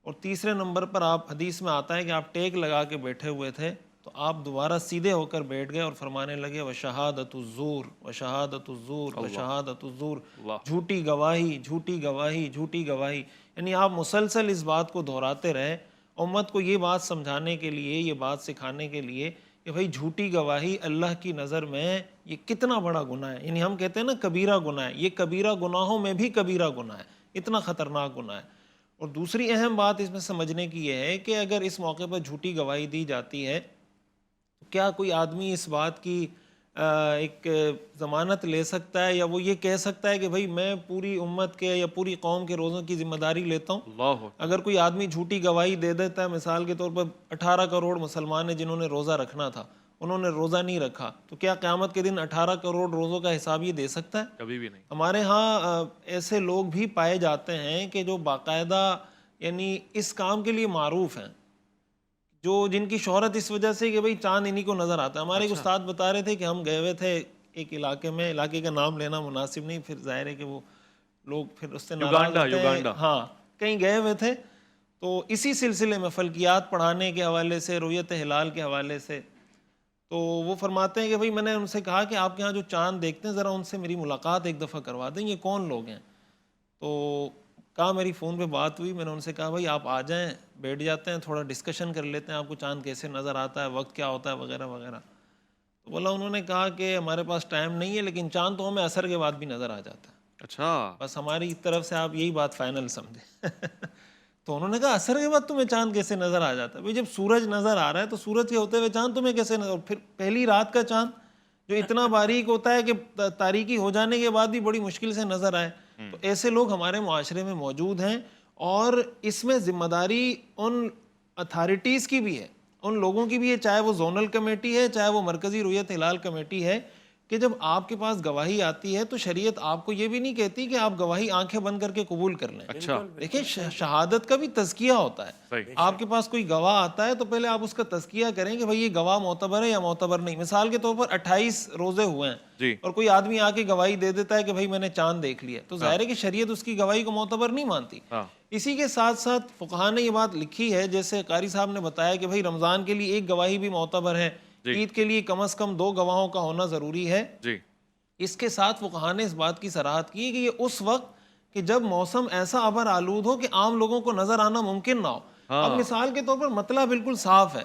Speaker 4: اور تیسرے نمبر پر آپ حدیث میں آتا ہے کہ آپ ٹیک لگا کے بیٹھے ہوئے تھے تو آپ دوبارہ سیدھے ہو کر بیٹھ گئے اور فرمانے لگے وشہادۃ الزور، وشہادۃ الزور، وشہادۃ الزور، جھوٹی گواہی، جھوٹی گواہی، جھوٹی گواہی. یعنی آپ مسلسل اس بات کو دہراتے رہے، امت کو یہ بات سمجھانے کے لیے، یہ بات سکھانے کے لیے کہ بھائی جھوٹی گواہی اللہ کی نظر میں یہ کتنا بڑا گناہ ہے. یعنی ہم کہتے ہیں نا کبیرہ گناہ ہے، یہ کبیرہ گناہوں میں بھی کبیرہ گناہ ہے، اتنا خطرناک گناہ ہے. اور دوسری اہم بات اس میں سمجھنے کی یہ ہے کہ اگر اس موقع پر جھوٹی گواہی دی جاتی ہے تو کیا کوئی آدمی اس بات کی ایک ضمانت لے سکتا ہے، یا وہ یہ کہہ سکتا ہے کہ بھائی میں پوری امت کے یا پوری قوم کے روزوں کی ذمہ داری لیتا ہوں؟
Speaker 1: اللہ
Speaker 4: اگر کوئی آدمی جھوٹی گواہی دے دیتا ہے، مثال کے طور پر 18 کروڑ مسلمان ہیں جنہوں نے روزہ رکھنا تھا، انہوں نے روزہ نہیں رکھا، تو کیا قیامت کے دن 18 کروڑ روزوں کا حساب یہ دے سکتا ہے؟
Speaker 1: کبھی بھی نہیں.
Speaker 4: ہمارے ہاں ایسے لوگ بھی پائے جاتے ہیں کہ جو باقاعدہ یعنی اس کام کے لیے معروف ہیں، جو جن کی شہرت اس وجہ سے کہ بھئی چاند انہی کو نظر آتا ہے. ہمارے ایک استاد بتا رہے تھے کہ ہم گئے ہوئے تھے ایک علاقے میں، علاقے کا نام لینا مناسب نہیں، پھر ظاہر ہے کہ وہ لوگ پھر اس سے ناراض ہوتے ہیں.
Speaker 1: یوگانڈا.
Speaker 4: ہاں کہیں گئے ہوئے تھے، تو اسی سلسلے میں فلکیات پڑھانے کے حوالے سے، رؤیت ہلال کے حوالے سے، تو وہ فرماتے ہیں کہ بھئی میں نے ان سے کہا کہ آپ کے ہاں جو چاند دیکھتے ہیں ذرا ان سے میری ملاقات ایک دفعہ کروا دیں، یہ کون لوگ ہیں؟ تو کہا میری فون پہ بات ہوئی, میں نے ان سے کہا بھائی آپ آ جائیں, بیٹھ جاتے ہیں, تھوڑا ڈسکشن کر لیتے ہیں, آپ کو چاند کیسے نظر آتا ہے, وقت کیا ہوتا ہے وغیرہ وغیرہ. تو بولا انہوں نے کہا کہ ہمارے پاس ٹائم نہیں ہے, لیکن چاند تو ہمیں عصر کے بعد بھی نظر آ جاتا ہے.
Speaker 1: اچھا.
Speaker 4: بس ہماری طرف سے آپ یہی بات فائنل سمجھیں. تو انہوں نے کہا عصر کے بعد تمہیں چاند کیسے نظر آ جاتا ہے؟ بھائی جب سورج نظر آ رہا ہے تو سورج کے ہوتے ہوئے چاند تمہیں کیسے نظر, پھر پہلی رات کا چاند جو اتنا باریک ہوتا ہے کہ تاریکی ہو جانے کے بعد بھی بڑی مشکل سے نظر آئے. تو ایسے لوگ ہمارے معاشرے میں موجود ہیں, اور اس میں ذمہ داری ان اتھارٹیز کی بھی ہے, ان لوگوں کی بھی ہے, چاہے وہ زونل کمیٹی ہے, چاہے وہ مرکزی رؤیت ہلال کمیٹی ہے, کہ جب آپ کے پاس گواہی آتی ہے تو شریعت آپ کو یہ بھی نہیں کہتی کہ آپ گواہی آنکھیں بند کر کے قبول کر لیں.
Speaker 1: اچھا.
Speaker 4: دیکھیں شہادت کا بھی تزکیہ ہوتا ہے.
Speaker 1: صحیح.
Speaker 4: آپ کے پاس کوئی گواہ آتا ہے تو پہلے آپ اس کا تزکیہ کریں کہ بھائی یہ گواہ معتبر ہے یا معتبر نہیں. مثال کے طور پر 28 روزے ہوئے ہیں
Speaker 1: جی.
Speaker 4: اور کوئی آدمی آ کے گواہی دے دیتا ہے کہ بھائی میں نے چاند دیکھ لیا, تو ظاہر ہے کہ شریعت اس کی گواہی کو معتبر نہیں مانتی. اسی کے ساتھ ساتھ فقہاء نے یہ بات لکھی ہے, جیسے قاری صاحب نے بتایا کہ بھائی رمضان کے لیے ایک گواہی بھی معتبر ہے, عید کے لیے کم از کم 2 گواہوں کا ہونا ضروری ہے.
Speaker 1: جی.
Speaker 4: اس کے ساتھ فقہاء نے اس بات کی صراحت کی کہ یہ اس وقت کہ جب موسم ایسا ابر آلود ہو کہ عام لوگوں کو نظر آنا ممکن نہ ہو. اب مثال کے طور پر مطلع بالکل صاف ہے,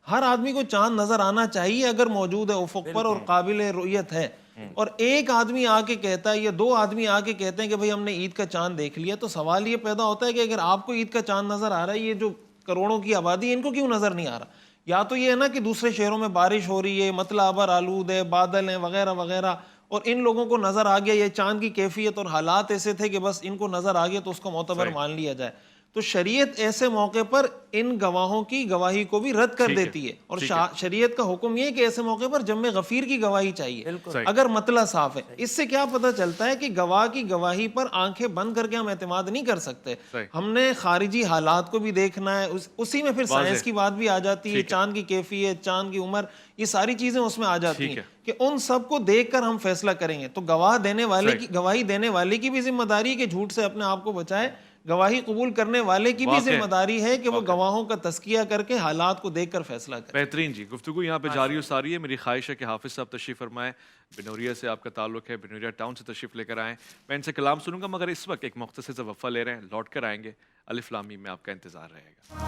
Speaker 4: ہر آدمی کو چاند نظر آنا چاہیے اگر موجود ہے افق پر اور قابل رؤیت ہے, اور ایک آدمی آ کے کہتا ہے یا 2 آدمی آ کے کہتے ہیں کہ بھئی ہم نے عید کا چاند دیکھ لیا, تو سوال یہ پیدا ہوتا ہے کہ اگر آپ کو عید کا چاند نظر آ رہا ہے, یہ جو کروڑوں کی آبادی ہے ان کو کیوں نظر نہیں آ رہا؟ یا تو یہ ہے نا کہ دوسرے شہروں میں بارش ہو رہی ہے, مطلع ابر آلود ہے, بادل ہیں وغیرہ وغیرہ, اور ان لوگوں کو نظر آ گیا, یہ چاند کی کیفیت اور حالات ایسے تھے کہ بس ان کو نظر آ گیا تو اس کو معتبر مان لیا جائے. تو شریعت ایسے موقع پر ان گواہوں کی گواہی کو بھی رد کر دیتی ہے, اور شریعت کا حکم یہ ہے کہ ایسے موقع پر جمع غفیر کی گواہی چاہیے اگر مطلع صاف ہے. اس سے کیا پتہ چلتا ہے کہ گواہ کی گواہی پر آنکھیں بند کر کے ہم اعتماد نہیں کر سکتے, ہم نے خارجی حالات کو بھی دیکھنا ہے. اسی میں پھر سائنس کی بات بھی آ جاتی ہے, چاند کی کیفیت, چاند کی عمر, یہ ساری چیزیں اس میں آ جاتی ہیں کہ ان سب کو دیکھ کر ہم فیصلہ کریں گے. تو گواہی دینے والے کی بھی ذمہ داری کہ جھوٹ سے اپنے آپ کو بچائے, گواہی قبول کرنے والے کی بھی ذمہ داری ہے کہ وہ گواہوں کا تزکیہ کر کے حالات کو دیکھ کر فیصلہ کرے.
Speaker 1: بہترین جی. گفتگو یہاں پہ جاری و ساری ہے. میری خواہش ہے کہ حافظ صاحب تشریف فرمائیں, بنوریا سے آپ کا تعلق ہے, بنوریا ٹاؤن سے تشریف لے کر آئیں. میں ان سے کلام سنوں گا, مگر اس وقت ایک مختصر سے وقفہ لے رہے ہیں, لوٹ کر آئیں گے. الف لام میم میں آپ کا انتظار رہے گا.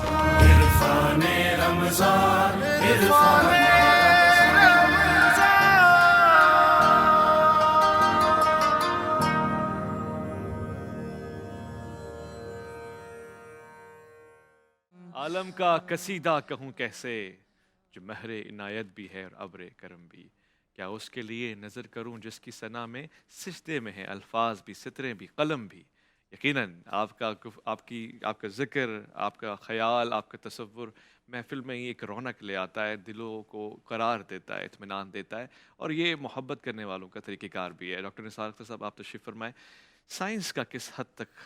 Speaker 1: عالم کا قصیدہ کہوں کیسے, جو مہر عنایت بھی ہے اور ابر کرم بھی, کیا اس کے لیے نظر کروں جس کی ثنا میں سجدے میں ہے الفاظ بھی, سطریں بھی, قلم بھی. یقیناً آپ کا ذکر, آپ کا خیال, آپ کا تصور محفل میں ہی ایک رونق لے آتا ہے, دلوں کو قرار دیتا ہے, اطمینان دیتا ہے, اور یہ محبت کرنے والوں کا طریقہ کار بھی ہے. ڈاکٹر نثار اختر صاحب آپ تشریف فرمائیں. سائنس کا کس حد تک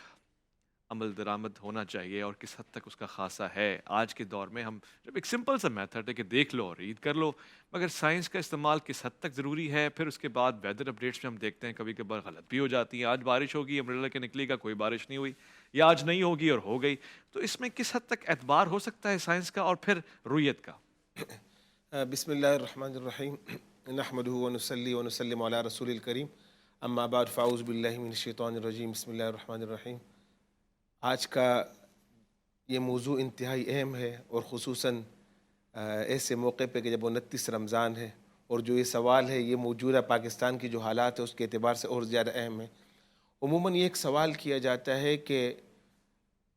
Speaker 1: عمل درآمد ہونا چاہیے اور کس حد تک اس کا خاصہ ہے آج کے دور میں؟ ہم جب ایک سمپل سا میتھڈ ہے کہ دیکھ لو اور عید کر لو, مگر سائنس کا استعمال کس حد تک ضروری ہے؟ پھر اس کے بعد ویدر اپڈیٹس میں ہم دیکھتے ہیں کبھی کبھار غلط بھی ہو جاتی ہیں. آج بارش ہوگی, امبریلا کے نکلے گا, کوئی بارش نہیں ہوئی, یا آج نہیں ہوگی اور ہو گئی. تو اس میں کس حد تک اعتبار ہو سکتا ہے سائنس کا اور پھر رویت کا؟
Speaker 5: بسم اللہ الرحمن الرحیم, نحمدہ ونصلی ونسلم علی رسول الکریم, اما بعد فاعوذ باللہ من الشیطان الرجیم, بسم اللہ الرحمن الرحیم. آج کا یہ موضوع انتہائی اہم ہے, اور خصوصاً ایسے موقع پہ کہ جب 29 رمضان ہے, اور جو یہ سوال ہے یہ موجودہ پاکستان کی جو حالات ہے اس کے اعتبار سے اور زیادہ اہم ہے. عموماً یہ ایک سوال کیا جاتا ہے کہ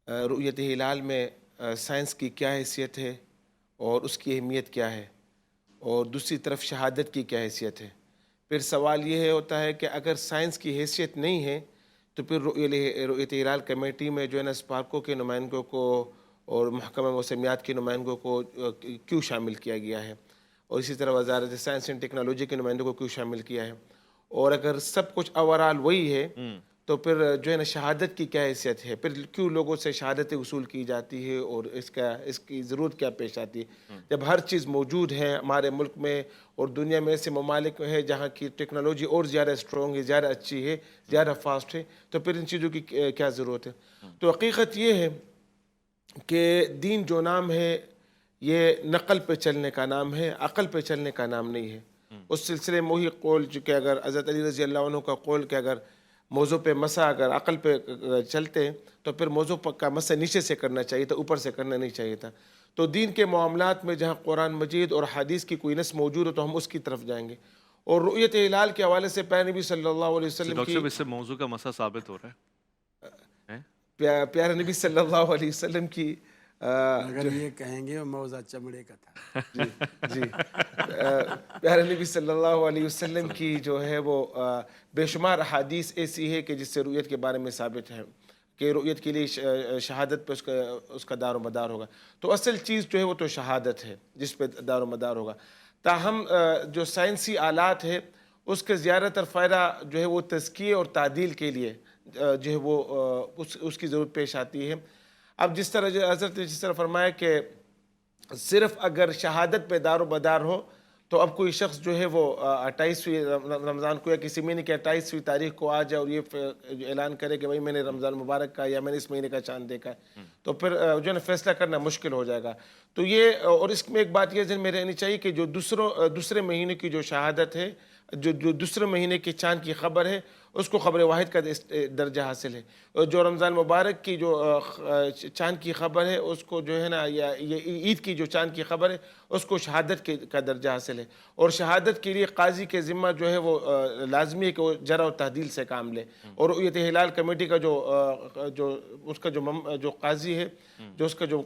Speaker 5: رؤیت ہلال میں سائنس کی کیا حیثیت ہے اور اس کی اہمیت کیا ہے, اور دوسری طرف شہادت کی کیا حیثیت ہے. پھر سوال یہ ہوتا ہے کہ اگر سائنس کی حیثیت نہیں ہے تو پھر رؤیت ہلال کمیٹی میں جو ہے نا اسپارکو کے نمائندوں کو اور محکمہ موسمیات کے نمائندوں کو کیوں شامل کیا گیا ہے, اور اسی طرح وزارت سائنس اینڈ ٹیکنالوجی کے نمائندوں کو کیوں شامل کیا ہے, اور اگر سب کچھ اوورال وہی ہے تو پھر جو ہے نا شہادت کی کیا حیثیت ہے, پھر کیوں لوگوں سے شہادت وصول کی جاتی ہے, اور اس کی ضرورت کیا پیش آتی ہے جب ہر چیز موجود ہے ہمارے ملک میں اور دنیا میں ایسے ممالک ہے جہاں کی ٹیکنالوجی اور زیادہ اسٹرانگ ہے, زیادہ اچھی ہے, زیادہ فاسٹ ہے, تو پھر ان چیزوں کی کیا ضرورت ہے. تو حقیقت یہ ہے کہ دین جو نام ہے یہ نقل پہ چلنے کا نام ہے, عقل پہ چلنے کا نام نہیں ہے. اس سلسلے میں وہی قول جو کہ اگر حضرت علی رضی اللہ عنہ کا قول کہ اگر موضوع پہ مسا اگر عقل پہ چلتے ہیں تو پھر موضوع کا مسا نیچے سے کرنا چاہیے تھا، اوپر سے کرنا نہیں چاہیے تھا. تو دین کے معاملات میں جہاں قرآن مجید اور حدیث کی کوئی نص موجود ہو تو ہم اس کی طرف جائیں گے. اور رؤیت ہلال کے حوالے سے پیارے نبی صلی اللہ علیہ وسلم
Speaker 1: ڈاکٹر
Speaker 5: کی
Speaker 1: صاحب اس سے موضوع کا مسئلہ ثابت ہو رہا ہے.
Speaker 5: پیارے نبی صلی اللہ علیہ وسلم کی
Speaker 2: اگر یہ کہیں گے وہ موضوع چمڑے کا تھا.
Speaker 5: جی پیارے نبی صلی اللہ علیہ وسلم کی جو ہے وہ بے شمار احادیث ایسی ہے کہ جس سے رؤیت کے بارے میں ثابت ہے کہ رؤیت کے لیے شہادت پہ اس کا دار و مدار ہوگا. تو اصل چیز جو ہے وہ تو شہادت ہے جس پہ دار و مدار ہوگا. تاہم جو سائنسی آلات ہے اس کے زیادہ تر فائدہ جو ہے وہ تزکیے اور تعدیل کے لیے جو ہے وہ اس کی ضرورت پیش آتی ہے. اب جس طرح حضرت نے جس طرح فرمایا کہ صرف اگر شہادت پہ دار و مدار ہو تو اب کوئی شخص جو ہے وہ 28ویں رمضان کو یا کسی مہینے کی 28ویں تاریخ کو آ جائے اور یہ اعلان کرے کہ بھائی میں نے رمضان مبارک کا یا میں نے اس مہینے کا چاند دیکھا ہے تو پھر جو ہے نا فیصلہ کرنا مشکل ہو جائے گا. تو یہ اور اس میں ایک بات یہ ذہن میں رہنی چاہیے کہ جو دوسرے مہینے کی جو شہادت ہے جو دوسرے مہینے کے چاند کی خبر ہے اس کو خبر واحد کا درجہ حاصل ہے. اور جو رمضان مبارک کی جو چاند کی خبر ہے اس کو جو ہے نا یا عید کی جو چاند کی خبر ہے اس کو شہادت کا درجہ حاصل ہے. اور شہادت کے لیے قاضی کے ذمہ جو ہے وہ لازمی ہے کہ وہ جرح و تعدیل سے کام لے. اور رؤیت ہلال کمیٹی کا جو اس کا جو قاضی ہے جو اس کا جو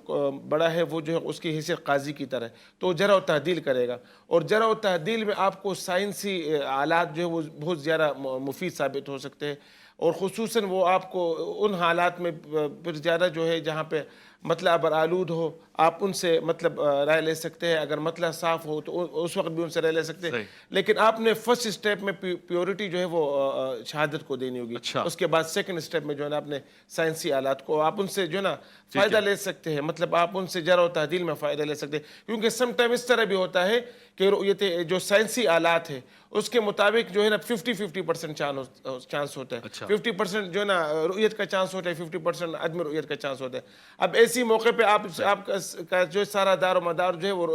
Speaker 5: بڑا ہے وہ جو ہے اس کی حیثیت قاضی کی طرح ہے تو وہ جرح و تعدیل کرے گا. اور جرح و تعدیل میں آپ کو سائنسی آلات جو ہے وہ بہت زیادہ مفید ثابت ہو سکتے ہیں. اور خصوصاً وہ آپ کو ان حالات میں پھر زیادہ جو ہے جہاں پہ مطلع برآلود ہو آپ ان سے مطلب رائے لے سکتے ہیں. اگر مطلع صاف ہو تو اس وقت بھی ان سے رائے لے سکتے ہیں. لیکن آپ نے فرسٹ اسٹیپ میں پیورٹی جو ہے وہ شہادت کو دینی ہوگی. اس کے بعد سیکنڈ اسٹیپ میں جو ہے نا آپ نے سائنسی آلات کو آپ ان سے جو ہے نا فائدہ لے سکتے ہیں. مطلب آپ ان سے جرح و تعدیل میں فائدہ لے سکتے ہیں. کیونکہ سم ٹائم اس طرح بھی ہوتا ہے کہ رؤیت جو سائنسی آلات ہے اس کے مطابق جو ہے نا 50% چانس ہوتا ہے. 50% جو ہے نا رؤیت کا چانس ہوتا ہے 50% عدم رؤیت کا چانس ہوتا ہے. اب ایسی موقع پہ آپ کا جو سارا دار و مدار جو ہے وہ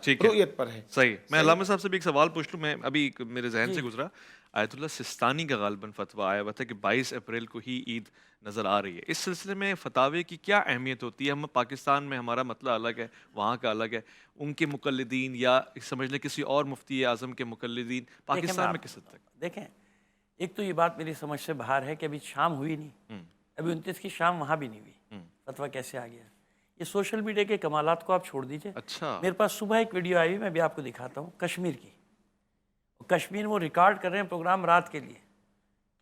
Speaker 5: رؤیت پر ہے.
Speaker 1: صحیح. میں علامہ صاحب سے بھی ایک سوال پوچھ لوں. میں ابھی میرے ذہن سے گزرا آیت اللہ سستانی کا غالباً فتویٰ آیا ہوا تھا کہ 22 اپریل کو ہی عید نظر آ رہی ہے. اس سلسلے میں فتاوے کی کیا اہمیت ہوتی ہے؟ ہم پاکستان میں ہمارا مطلع الگ ہے وہاں کا الگ ہے. ان کے مقلدین یا سمجھ لیں کسی اور مفتی اعظم کے مقلدین پاکستان میں کس حد تک؟
Speaker 3: دیکھیں ایک تو یہ بات میری سمجھ سے باہر ہے کہ ابھی شام ہوئی نہیں, ابھی 29 کی شام وہاں بھی نہیں ہوئی, فتویٰ کیسے آ گیا؟ یہ سوشل میڈیا کے کمالات کو آپ چھوڑ دیجئے.
Speaker 1: اچھا
Speaker 3: میرے پاس صبح ایک ویڈیو آئی ہوئی, میں بھی آپ کو دکھاتا ہوں, کشمیر کی. کشمیر وہ ریکارڈ کر رہے ہیں پروگرام رات کے لیے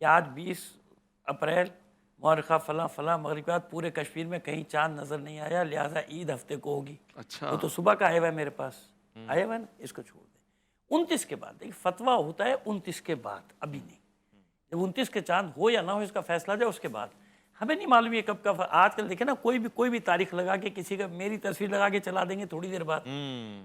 Speaker 3: کہ آج 20 اپریل مورخہ فلاں فلاں مغرب کے بعد پورے کشمیر میں کہیں چاند نظر نہیں آیا لہٰذا عید ہفتے کو ہوگی.
Speaker 1: اچھا
Speaker 3: وہ تو صبح کا آیا ہوا ہے میرے پاس, آیا ہوا ہے نا, اس کو چھوڑ دیں. 29 کے بعد دیکھیں فتویٰ ہوتا ہے 29 کے بعد, ابھی نہیں. جب 29 کے چاند ہو یا نہ ہو اس کا فیصلہ جائے اس کے بعد. ہمیں نہیں معلوم یہ کب کا. آج کل دیکھیں نا کوئی بھی تاریخ لگا کے کسی کا میری تصویر لگا کے چلا دیں گے تھوڑی دیر بعد.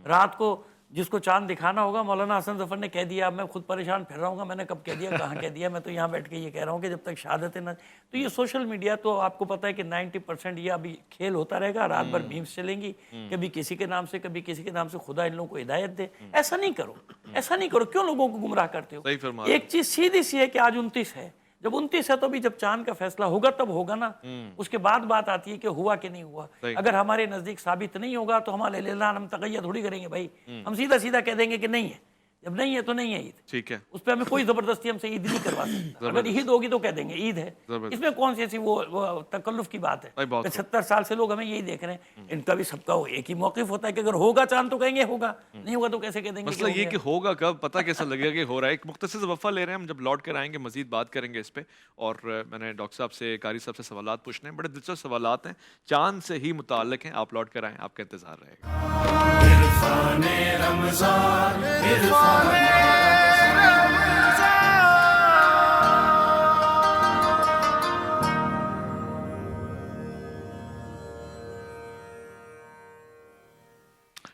Speaker 3: رات کو جس کو چاند دکھانا ہوگا, مولانا حسن ظفر نے کہہ دیا, اب میں خود پریشان پھر رہا ہوں گا میں نے کب کہہ دیا کہاں کہہ دیا, میں تو یہاں بیٹھ کے یہ کہہ رہا ہوں کہ جب تک شہادت ہے نہ. تو یہ سوشل میڈیا تو آپ کو پتہ ہے کہ 90% یہ ابھی کھیل ہوتا رہے گا, رات بھر میمز چلیں گی, کبھی کسی کے نام سے کبھی کسی کے نام سے. خدا ان لوگوں کو ہدایت دے. ایسا نہیں کرو, ایسا نہیں کرو, کیوں لوگوں کو گمراہ کرتے ہو؟ ایک چیز سیدھی سی ہے کہ آج 29 ہے, جب 29 ہے تو بھی جب چاند کا فیصلہ ہوگا تب ہوگا نا. اس کے بعد بات آتی ہے کہ ہوا کہ نہیں ہوا. اگر ہمارے نزدیک ثابت نہیں ہوگا تو ہمارے اعلان ہم تقیہ تھوڑی کریں گے بھائی, ہم سیدھا سیدھا کہہ دیں گے کہ نہیں ہے. جب نہیں ہے تو نہیں ہے عید,
Speaker 1: ٹھیک ہے,
Speaker 3: اس پہ ہمیں کوئی زبردستی ہم سے عید نہیں کروا سکتا. اگر عید ہوگی تو کہہ دیں گے عید ہے, اس میں کون سی ایسی وہ تکلف کی بات ہے؟ 75 سال سے لوگ ہمیں یہی دیکھ رہے ہیں. ان کا بھی سب کا ایک ہی موقف ہوتا ہے کہ اگر ہوگا چاند تو کہیں گے ہوگا, نہیں ہوگا تو کیسے کہہ دیں گے؟
Speaker 1: مسئلہ یہ کہ ہوگا کب, پتہ کیسا لگے گا کہ ہو رہا ہے. ایک مختصر وقفہ لے رہے ہیں, ہم جب لوٹ کر آئیں گے مزید بات کریں گے اس پہ. اور میں نے ڈاکٹر صاحب سے, قاری صاحب سے سوالات پوچھنے ہیں, بڑے دلچسپ سوالات ہیں, چاند سے ہی متعلق ہیں. آپ لوٹ کر آئیں, آپ کا انتظار رہے گا.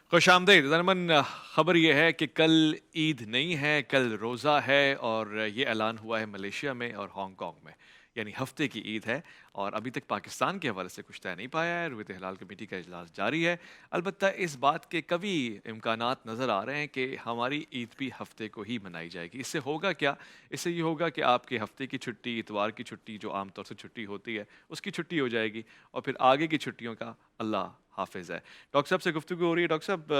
Speaker 1: خوش آمدید. ضمن خبر یہ ہے کہ کل عید نہیں ہے, کل روزہ ہے, اور یہ اعلان ہوا ہے ملیشیا میں اور ہانگ کانگ میں. یعنی ہفتے کی عید ہے، اور ابھی تک پاکستان کے حوالے سے کچھ طے نہیں پایا ہے۔ رویت ہلال کمیٹی کا اجلاس جاری ہے، البتہ اس بات کے کبھی امکانات نظر آ رہے ہیں کہ ہماری عید بھی ہفتے کو ہی منائی جائے گی۔ اس سے ہوگا کیا؟ اس سے یہ ہوگا کہ آپ کے ہفتے کی چھٹی، اتوار کی چھٹی جو عام طور سے چھٹی ہوتی ہے، اس کی چھٹی ہو جائے گی، اور پھر آگے کی چھٹیوں کا اللہ حافظ ہے۔ ڈاکٹر صاحب سے گفتگو ہو رہی ہے۔ ڈاکٹر صاحب،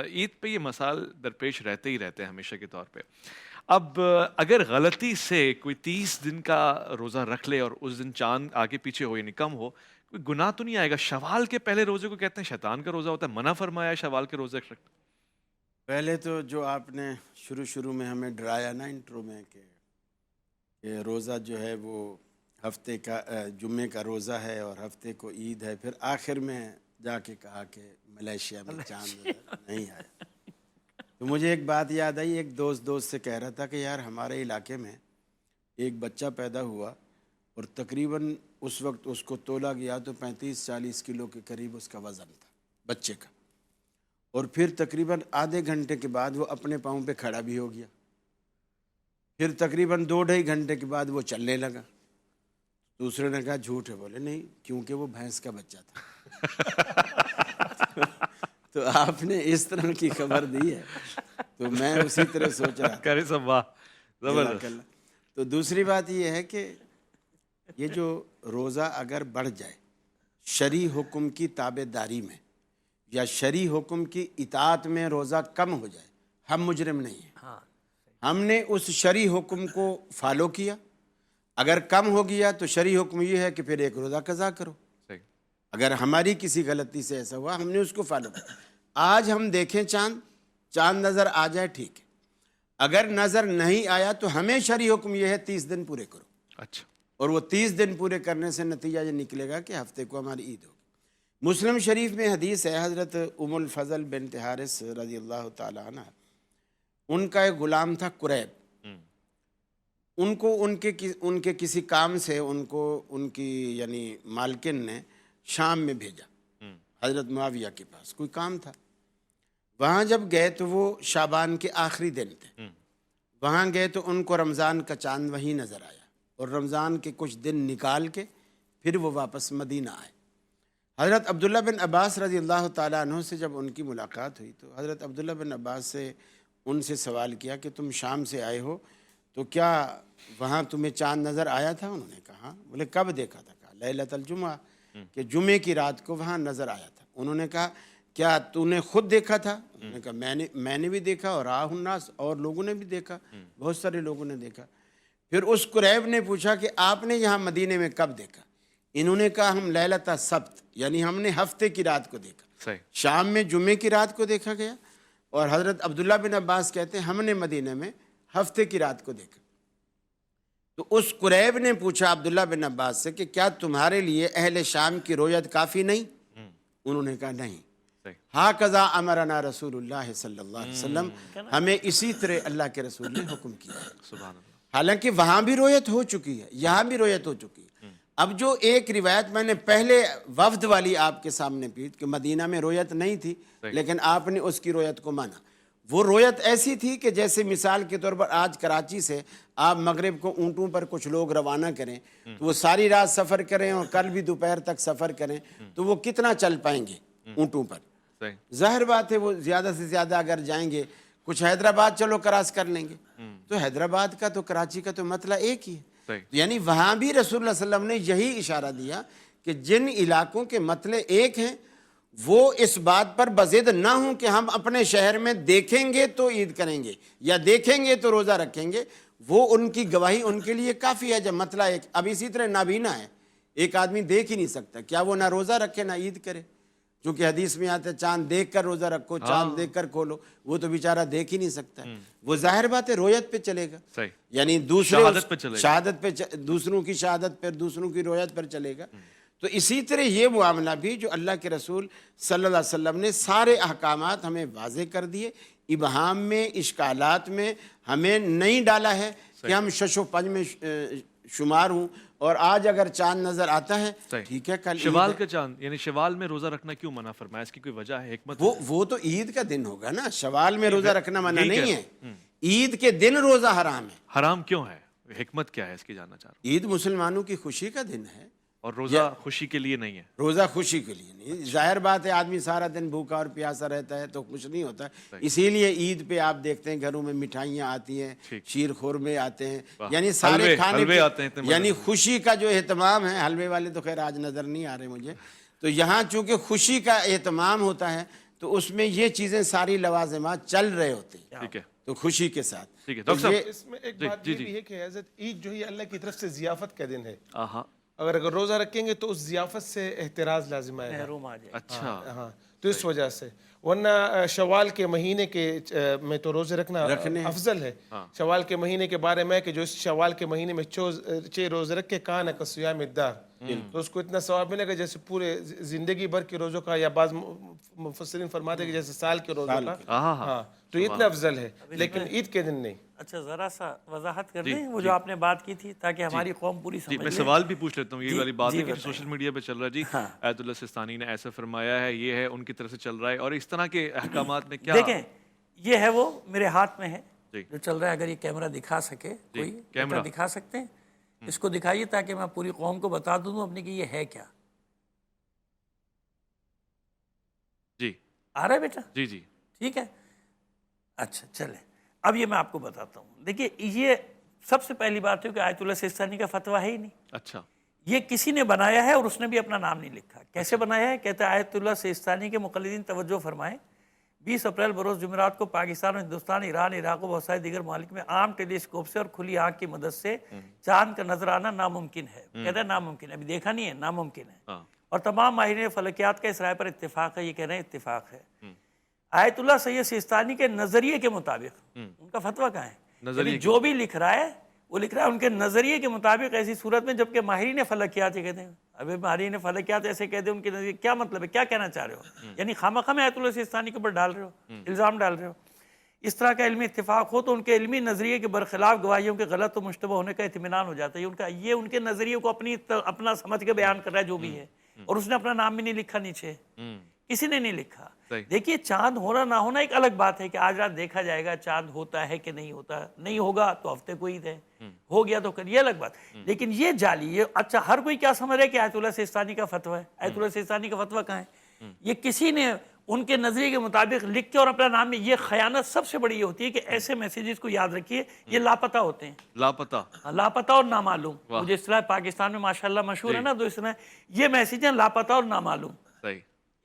Speaker 1: عید پہ یہ مسائل درپیش رہتے ہی رہتے ہیں ہمیشہ کے طور پہ۔ اب اگر غلطی سے کوئی 30 دن کا روزہ رکھ لے اور اس دن چاند آگے پیچھے ہو یعنی کم ہو، کوئی گناہ تو نہیں آئے گا؟ شوال کے پہلے روزے کو کہتے ہیں شیطان کا روزہ ہوتا ہے، منع فرمایا ہے شوال کے روزے رکھنا۔
Speaker 2: پہلے تو جو آپ نے شروع میں ہمیں ڈرایا نا انٹرو میں کہ روزہ جو ہے وہ ہفتے کا جمعے کا روزہ ہے اور ہفتے کو عید ہے، پھر آخر میں جا کے کہا کہ ملیشیا میں چاند نہیں آیا، تو مجھے ایک بات یاد آئی۔ ایک دوست سے کہہ رہا تھا کہ یار ہمارے علاقے میں ایک بچہ پیدا ہوا اور تقریباً اس وقت اس کو تولا گیا تو 35-40 کلو کے قریب اس کا وزن تھا بچے کا، اور پھر تقریباً آدھے گھنٹے کے بعد وہ اپنے پاؤں پہ کھڑا بھی ہو گیا، پھر تقریباً 2-2.5 گھنٹے کے بعد وہ چلنے لگا۔ دوسرے نے کہا جھوٹ ہے، بولے نہیں، کیونکہ وہ بھینس کا بچہ تھا۔ تو آپ نے اس طرح کی خبر دی ہے، تو میں اسی طرح سوچ رہا تھا۔
Speaker 1: کرے سب واہ، زبردست۔
Speaker 2: جزاک اللہ۔ تو دوسری بات یہ ہے کہ یہ جو روزہ اگر بڑھ جائے شرعی حکم کی تابع داری میں یا شرعی حکم کی اطاعت میں، روزہ کم ہو جائے، ہم مجرم نہیں ہیں، ہم نے اس شرعی حکم کو فالو کیا۔ اگر کم ہو گیا تو شرعی حکم یہ ہے کہ پھر ایک روزہ قضا کرو۔
Speaker 1: صحیح۔
Speaker 2: اگر ہماری کسی غلطی سے ایسا ہوا، ہم نے اس کو فالو کیا۔ آج ہم دیکھیں چاند نظر آ جائے ٹھیک ہے، اگر نظر نہیں آیا تو ہمیں شرعی حکم یہ ہے 30 دن پورے کرو،
Speaker 1: اچھا،
Speaker 2: اور وہ 30 دن پورے کرنے سے نتیجہ یہ نکلے گا کہ ہفتے کو ہماری عید ہوگی۔ مسلم شریف میں حدیث ہے، حضرت ام الفضل بنت حارث رضی اللہ تعالی عنہ، ان کا ایک غلام تھا قریب، ان کو ان کے کسی کام سے ان کی یعنی مالکن نے شام میں بھیجا حضرت معاویہ کے پاس، کوئی کام تھا۔ وہاں جب گئے تو وہ شعبان کے آخری دن تھے، وہاں گئے تو ان کو رمضان کا چاند وہیں نظر آیا، اور رمضان کے کچھ دن نکال کے پھر وہ واپس مدینہ آئے۔ حضرت عبداللہ بن عباس رضی اللہ تعالیٰ عنہ سے جب ان کی ملاقات ہوئی تو حضرت عبداللہ بن عباس سے ان سے سوال کیا کہ تم شام سے آئے ہو تو کیا وہاں تمہیں چاند نظر آیا تھا؟ انہوں نے کہا۔ بولے کب دیکھا تھا؟ کہا لیلۃ الجمعہ، کہ جمعے کی رات کو وہاں نظر آیا تھا۔ انہوں نے کہا کیا تو نے خود دیکھا تھا؟ انہوں نے کہا میں نے بھی دیکھا، اور راہ الناس، اور لوگوں نے بھی دیکھا، بہت سارے لوگوں نے دیکھا۔ پھر اس قریب نے پوچھا کہ آپ نے یہاں مدینے میں کب دیکھا؟ انہوں نے کہا ہم لیلۃ السبت، یعنی ہم نے ہفتے کی رات کو دیکھا،
Speaker 1: صحیح،
Speaker 2: شام میں جمعے کی رات کو دیکھا گیا، اور حضرت عبداللہ بن عباس کہتے ہیں ہم نے مدینے میں ہفتے کی رات کو دیکھا۔ تو اس قریب نے پوچھا عبداللہ بن عباس سے کہ کیا تمہارے لیے اہل شام کی رویت کافی نہیں؟ انہوں نے کہا نہیں۔ ہاکذا امرنا رسول اللہ صلی اللہ علیہ وسلم، ہمیں اسی طرح اللہ کے رسول نے حکم کیا ہے۔
Speaker 1: سبحان اللہ۔
Speaker 2: حالانکہ وہاں بھی رویت ہو چکی ہے، یہاں بھی رویت ہو چکی ہے۔ اب جو ایک روایت میں نے پہلے وفد والی آپ کے سامنے پیٹ کہ مدینہ میں رویت نہیں تھی لیکن آپ نے اس کی رویت کو مانا، وہ رویت ایسی تھی کہ جیسے مثال کے طور پر آج کراچی سے آپ مغرب کو اونٹوں پر کچھ لوگ روانہ کریں تو وہ ساری رات سفر کریں اور کل بھی دوپہر تک سفر کریں تو وہ کتنا چل پائیں گے اونٹوں پر؟ ظاہر بات ہے وہ زیادہ سے زیادہ اگر جائیں گے، کچھ حیدرآباد چلو کراس کر لیں گے، تو حیدرآباد کا تو کراچی کا تو مسئلہ ایک ہی ہے۔ یعنی وہاں بھی رسول اللہ صلی اللہ علیہ وسلم نے یہی اشارہ دیا کہ جن علاقوں کے مسئلے ایک ہیں وہ اس بات پر بضد نہ ہوں کہ ہم اپنے شہر میں دیکھیں گے تو عید کریں گے یا دیکھیں گے تو روزہ رکھیں گے، وہ ان کی گواہی ان کے لیے کافی ہے جب مسئلہ ایک۔ اب اسی طرح نابینا ہے، ایک آدمی دیکھ ہی نہیں سکتا، کیا وہ نہ روزہ رکھے نہ عید کرے؟ چونکہ حدیث میں آتا ہے چاند دیکھ کر روزہ رکھو، چاند دیکھ کر کھولو، وہ تو بیچارہ دیکھ ہی نہیں سکتا ہے، وہ ظاہر بات ہے رویت پہ چلے گا، یعنی شہادت پہ، دوسروں کی شہادت پر، دوسروں کی رویت پر چلے گا۔ تو اسی طرح یہ معاملہ بھی جو اللہ کے رسول صلی اللہ علیہ وسلم نے سارے احکامات ہمیں واضح کر دیے، ابہام میں، اشکالات میں ہمیں نہیں ڈالا ہے کہ ہم شش و پنج میں شمار ہوں، اور آج اگر چاند نظر آتا ہے ٹھیک ہے، کل
Speaker 1: شوال کا چاند، یعنی شوال میں روزہ رکھنا کیوں منع فرمایا؟ اس کی کوئی وجہ ہے، حکمت؟
Speaker 2: وہ تو عید کا دن ہوگا نا، شوال میں روزہ رکھنا منع نہیں ہے، عید کے دن روزہ حرام ہے۔
Speaker 1: حرام کیوں ہے؟ حکمت کیا ہے اس کی جاننا چاہ رہا
Speaker 2: عید مسلمانوں کی خوشی کا دن ہے،
Speaker 1: ہوں. اور روزہ خوشی کے لیے نہیں ہے.
Speaker 2: روزہ خوشی کے لیے نہیں. ظاہر بات ہے آدمی سارا دن بھوکا اور پیاسا رہتا ہے تو خوش نہیں ہوتا. اسی لیے عید پہ آپ دیکھتے ہیں گھروں میں مٹھائیاں آتی ہیں، شیر خورمے آتے ہیں، یعنی سارے کھانے
Speaker 1: حلوے آتے ہیں.
Speaker 2: یعنی خوشی کا جو اہتمام ہے. حلوے والے تو خیر آج نظر نہیں آ رہے مجھے. تو یہاں چونکہ خوشی کا اہتمام ہوتا ہے تو اس میں یہ چیزیں ساری لوازمات چل رہے ہوتے ہیں.
Speaker 1: ٹھیک ہے
Speaker 2: تو خوشی کے ساتھ.
Speaker 1: ٹھیک ہے ڈاکٹر صاحب.
Speaker 5: اس میں ایک بات یہ بھی ہے کہ حضرت عید جو ہے اللہ کی طرف سے ضیافت کا دن ہے.
Speaker 1: ہاں
Speaker 5: اگر روزہ رکھیں گے تو اس ضیافت سے احتراز لازم آئے گا.
Speaker 3: محروم آ جائے.
Speaker 1: اچھا.
Speaker 5: ہاں تو اس وجہ سے، ورنہ شوال کے مہینے کے میں تو روزے رکھنا افضل ہے. شوال کے مہینے کے بارے میں کہ جو اس شوال کے مہینے میں 6 روزے رکھ کے کان کا صیام الدار، تو اس کو اتنا ثواب ملے گا جیسے پورے زندگی بھر کے روزوں کا، یا بعض مفسرین فرماتے ہیں کہ جیسے سال کے روزوں کا. ہاں تو اتنا افضل ہے، لیکن عید کے دن نہیں.
Speaker 3: اچھا ذرا سا وضاحت کر دیں وہ جو آپ نے بات کی تھی تاکہ ہماری قوم پوری
Speaker 1: جی.
Speaker 3: سمجھ
Speaker 1: میں
Speaker 3: لے.
Speaker 1: سوال بھی پوچھ لیتا ہوں. یہی والی بات ہے کہ
Speaker 3: بتائیں.
Speaker 1: سوشل میڈیا پہ چل رہا ہے جی آیت اللہ سستانی نے ایسا فرمایا ہے، یہ ہے ان کی طرف سے چل رہا ہے، اور اس طرح کے احکامات میں کیا.
Speaker 3: دیکھیں یہ ہے وہ میرے ہاتھ میں ہے
Speaker 1: جی.
Speaker 3: جو چل رہا ہے. اگر یہ کیمرہ دکھا سکے کوئی
Speaker 1: کیمرہ
Speaker 3: دکھا سکتے ہیں اس کو دکھائیے تاکہ میں پوری قوم کو بتا دوں اپنے کہ یہ ہے کیا.
Speaker 1: جی
Speaker 3: آ رہا ہے بیٹا؟
Speaker 1: جی جی
Speaker 3: ٹھیک ہے. اچھا چلیں اب یہ میں آپ کو بتاتا ہوں. دیکھیے یہ سب سے پہلی بات ہے کہ آیت اللہ سستانی کا فتویٰ ہے ہی نہیں.
Speaker 1: اچھا.
Speaker 3: یہ کسی نے بنایا ہے اور اس نے بھی اپنا نام نہیں لکھا. کیسے بنایا ہے؟ کہتا ہے آیت اللہ سستانی کے مقلدین توجہ فرمائیں 20 اپریل بروز جمعرات کو پاکستان اور ہندوستان، ایران، عراق و بہت سارے دیگر ممالک میں عام ٹیلی اسکوپ سے اور کھلی آنکھ کی مدد سے چاند کا نظر آنا ناممکن ہے. کہتا ہے ناممکن ہے، ابھی دیکھا نہیں ہے، ناممکن ہے. اور تمام ماہرین فلکیات کا اس رائے پر اتفاق ہے. یہ کہہ رہے ہیں اتفاق ہے. آیت اللہ سید سستانی کے نظریے کے مطابق ان کا فتویٰ کہاں ہے؟ یعنی جو بھی لکھ رہا ہے وہ لکھ رہا ہے ان کے نظریے کے مطابق ایسی صورت میں، جبکہ ماہرین فلکیات یہ کہتے ہیں. ابھی ماہرین فلکیات ایسے کہتے ہیں، ان کے نظریے کیا مطلب ہے، کیا کہنا چاہ رہے ہو؟ یعنی خامخواہ آیت اللہ سستانی کے اوپر ڈال رہے ہو، الزام ڈال رہے ہو. اس طرح کا علمی اتفاق ہو تو ان کے علمی نظریے کے برخلاف گواہیوں کے غلط و مشتبہ ہونے کا اطمینان ہو جاتا ہے. یہ ان کے نظریے کو اپنا سمجھ کے بیان کر رہا ہے جو بھی ہے، اور اس نے اپنا نام بھی نہیں لکھا نیچے، کسی نے نہیں لکھا. دیکھیے چاند ہونا نہ ہونا ایک الگ بات ہے کہ آج رات دیکھا جائے گا چاند ہوتا ہے کہ نہیں ہوتا. نہیں ہوگا تو ہفتے کو عید ہے، ہو گیا تو کل، یہ الگ بات. لیکن یہ جعلی، یہ اچھا ہر کوئی کیا سمجھ رہا ہے کہ آیت اللہ سستانی کا فتویٰ ہے. آیت اللہ سستانی کا فتویٰ کہاں ہے؟ یہ کسی نے ان کے نظریے کے مطابق لکھ کے اور اپنا نام میں. یہ خیانت سب سے بڑی یہ ہوتی ہے کہ ایسے میسیجز کو یاد رکھیے یہ لاپتہ ہوتے ہیں. لاپتہ اور نامعلوم. مجھے اصطلاح پاکستان میں ماشاءاللہ مشہور ہے نا، تو اس میں یہ میسیجیں لاپتہ اور نامعلوم،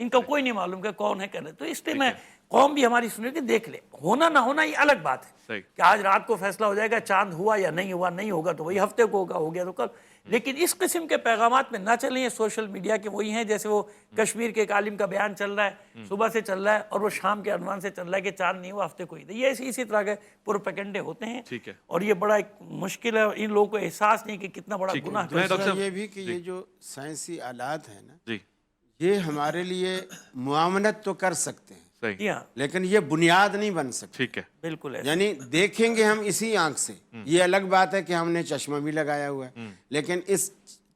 Speaker 3: ان کا کوئی نہیں معلوم کہ کون ہے کہنا. تو اس لیے میں قوم بھی ہماری سنے کہ دیکھ لے، ہونا نہ ہونا یہ الگ بات ہے کہ آج رات کو فیصلہ ہو جائے گا چاند ہوا یا نہیں ہوا. نہیں ہوگا تو وہی ہفتے کو ہوگا، ہو گیا تو کل. لیکن اس قسم کے پیغامات میں نہ چلیں. یہ سوشل میڈیا کے وہی ہیں جیسے وہ کشمیر کے ایک عالم کا بیان چل رہا ہے، صبح سے چل رہا ہے اور وہ شام کے عنوان سے چل رہا ہے کہ چاند نہیں ہوا ہفتے کو عید ہے. یہ اسی طرح کے پروپیگنڈے ہوتے ہیں، اور یہ بڑا ایک مشکل ہے. ان لوگوں کو احساس نہیں کہ کتنا بڑا گناہ ہے.
Speaker 2: یہ بھی کہ یہ جو سائنسی آلات ہیں نا، یہ ہمارے لیے معاونت تو کر سکتے ہیں لیکن یہ بنیاد نہیں بن سکتی.
Speaker 1: ٹھیک ہے
Speaker 3: بالکل.
Speaker 2: یعنی دیکھیں گے ہم اسی آنکھ سے. یہ الگ بات ہے کہ ہم نے چشمہ بھی لگایا ہوا ہے، لیکن اس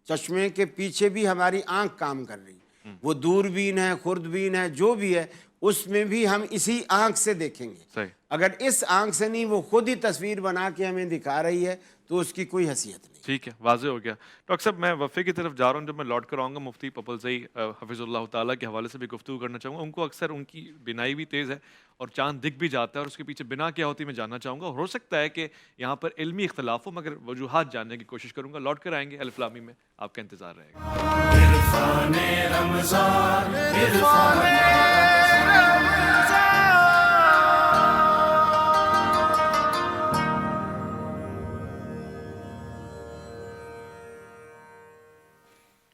Speaker 2: چشمے کے پیچھے بھی ہماری آنکھ کام کر رہی ہے. وہ دوربین ہے، خوردبین ہے، جو بھی ہے، اس میں بھی ہم اسی آنکھ سے دیکھیں گے. اگر اس آنکھ سے نہیں، وہ خود ہی تصویر بنا کے ہمیں دکھا رہی ہے تو اس کی کوئی حیثیت نہیں.
Speaker 1: ٹھیک ہے، واضح ہو گیا. ڈاکٹر صاحب میں وفے کی طرف جا رہا ہوں. جب میں لوٹ کر آؤں گا مفتی پپلزئی حفظ اللہ تعالیٰ کے حوالے سے بھی گفتگو کرنا چاہوں گا. ان کو اکثر ان کی بینائی بھی تیز ہے اور چاند دکھ بھی جاتا ہے، اور اس کے پیچھے بنا کیا ہوتی ہے میں جاننا چاہوں گا. اور ہو سکتا ہے کہ یہاں پر علمی اختلاف ہو، مگر وجوہات جاننے کی کوشش کروں گا. لوٹ کر آئیں گے الف لامی میں، آپ کا انتظار رہے گا.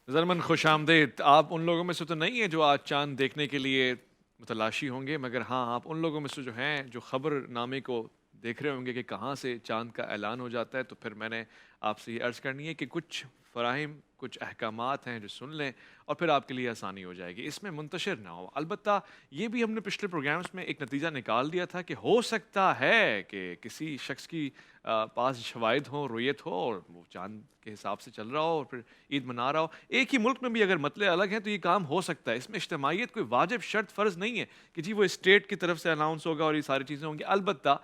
Speaker 1: زرمن خوش آمدید. آپ ان لوگوں میں سے تو نہیں ہیں جو آج چاند دیکھنے کے لیے متلاشی ہوں گے، مگر ہاں آپ ان لوگوں میں سے جو ہیں جو خبر نامے کو دیکھ رہے ہوں گے کہ کہاں سے چاند کا اعلان ہو جاتا ہے. تو پھر میں نے آپ سے یہ عرض کرنی ہے کہ کچھ فراہم، کچھ احکامات ہیں جو سن لیں اور پھر آپ کے لیے آسانی ہو جائے گی. اس میں منتشر نہ ہو. البتہ یہ بھی ہم نے پچھلے پروگرامز میں ایک نتیجہ نکال دیا تھا کہ ہو سکتا ہے کہ کسی شخص کی پاس شواہد ہوں، رویت ہو، اور وہ چاند کے حساب سے چل رہا ہو اور پھر عید منا رہا ہو. ایک ہی ملک میں بھی اگر مسئلے الگ ہیں تو یہ کام ہو سکتا ہے. اس میں اجتماعیت کوئی واجب شرط فرض نہیں ہے کہ جی وہ اسٹیٹ کی طرف سے اناؤنس ہوگا اور یہ ساری چیزیں ہوں گی. البتہ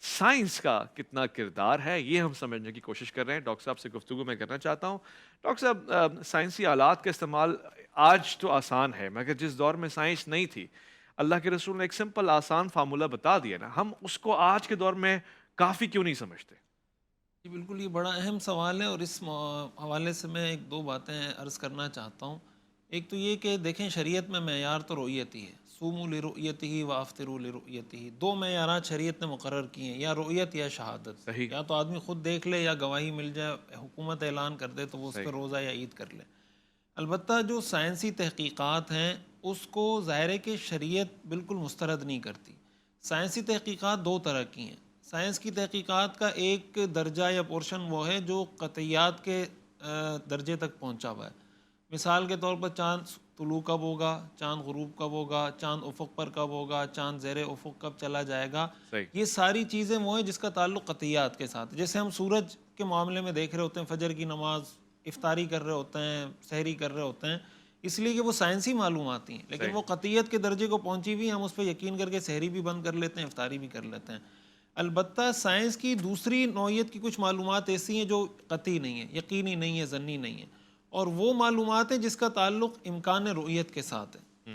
Speaker 1: سائنس کا کتنا کردار ہے، یہ ہم سمجھنے کی کوشش کر رہے ہیں۔ ڈاکٹر صاحب سے گفتگو میں کرنا چاہتا ہوں۔ ڈاکٹر صاحب، سائنسی آلات کا استعمال آج تو آسان ہے، مگر جس دور میں سائنس نہیں تھی، اللہ کے رسول نے ایک سمپل آسان فارمولہ بتا دیا نا، ہم اس کو آج کے دور میں کافی کیوں نہیں سمجھتے؟
Speaker 4: جی بالکل، یہ بڑا اہم سوال ہے، اور اس حوالے سے میں ایک دو باتیں عرض کرنا چاہتا ہوں۔ ایک تو یہ کہ دیکھیں، شریعت میں معیار تو رؤیت ہی ہے، صوموا لرؤیتہ وافطروا لرؤیتہ، دو معیارات شریعت نے مقرر کیے ہیں، یا رؤیت یا شہادت۔
Speaker 1: صحیح۔
Speaker 4: یا تو آدمی خود دیکھ لے یا گواہی مل جائے، حکومت اعلان کر دے تو وہ اس پہ روزہ یا عید کر لے۔ البتہ جو سائنسی تحقیقات ہیں اس کو ظاہر ہے کہ شریعت بالکل مسترد نہیں کرتی۔ سائنسی تحقیقات دو طرح کی ہیں۔ سائنس کی تحقیقات کا ایک درجہ یا پورشن وہ ہے جو قطعیات کے درجے تک پہنچا ہوا ہے۔ مثال کے طور پر چاند طلوع کب ہوگا، چاند غروب کب ہوگا، چاند افق پر کب ہوگا، چاند زیر افق کب چلا جائے گا، یہ ساری چیزیں وہ ہیں جس کا تعلق قطعیات کے ساتھ۔ جیسے ہم سورج کے معاملے میں دیکھ رہے ہوتے ہیں، فجر کی نماز، افطاری کر رہے ہوتے ہیں، سحری کر رہے ہوتے ہیں، اس لیے کہ وہ سائنسی معلومات ہیں، لیکن وہ قطعیت کے درجے کو پہنچی ہوئی، ہم اس پہ یقین کر کے سحری بھی بند کر لیتے ہیں، افطاری بھی کر لیتے ہیں۔ البتہ سائنس کی دوسری نوعیت کی کچھ معلومات ایسی ہیں جو قطعی نہیں ہیں، یقینی نہیں ہے، ظنی نہیں ہے، اور وہ معلومات ہیں جس کا تعلق امکان رؤیت کے ساتھ ہے۔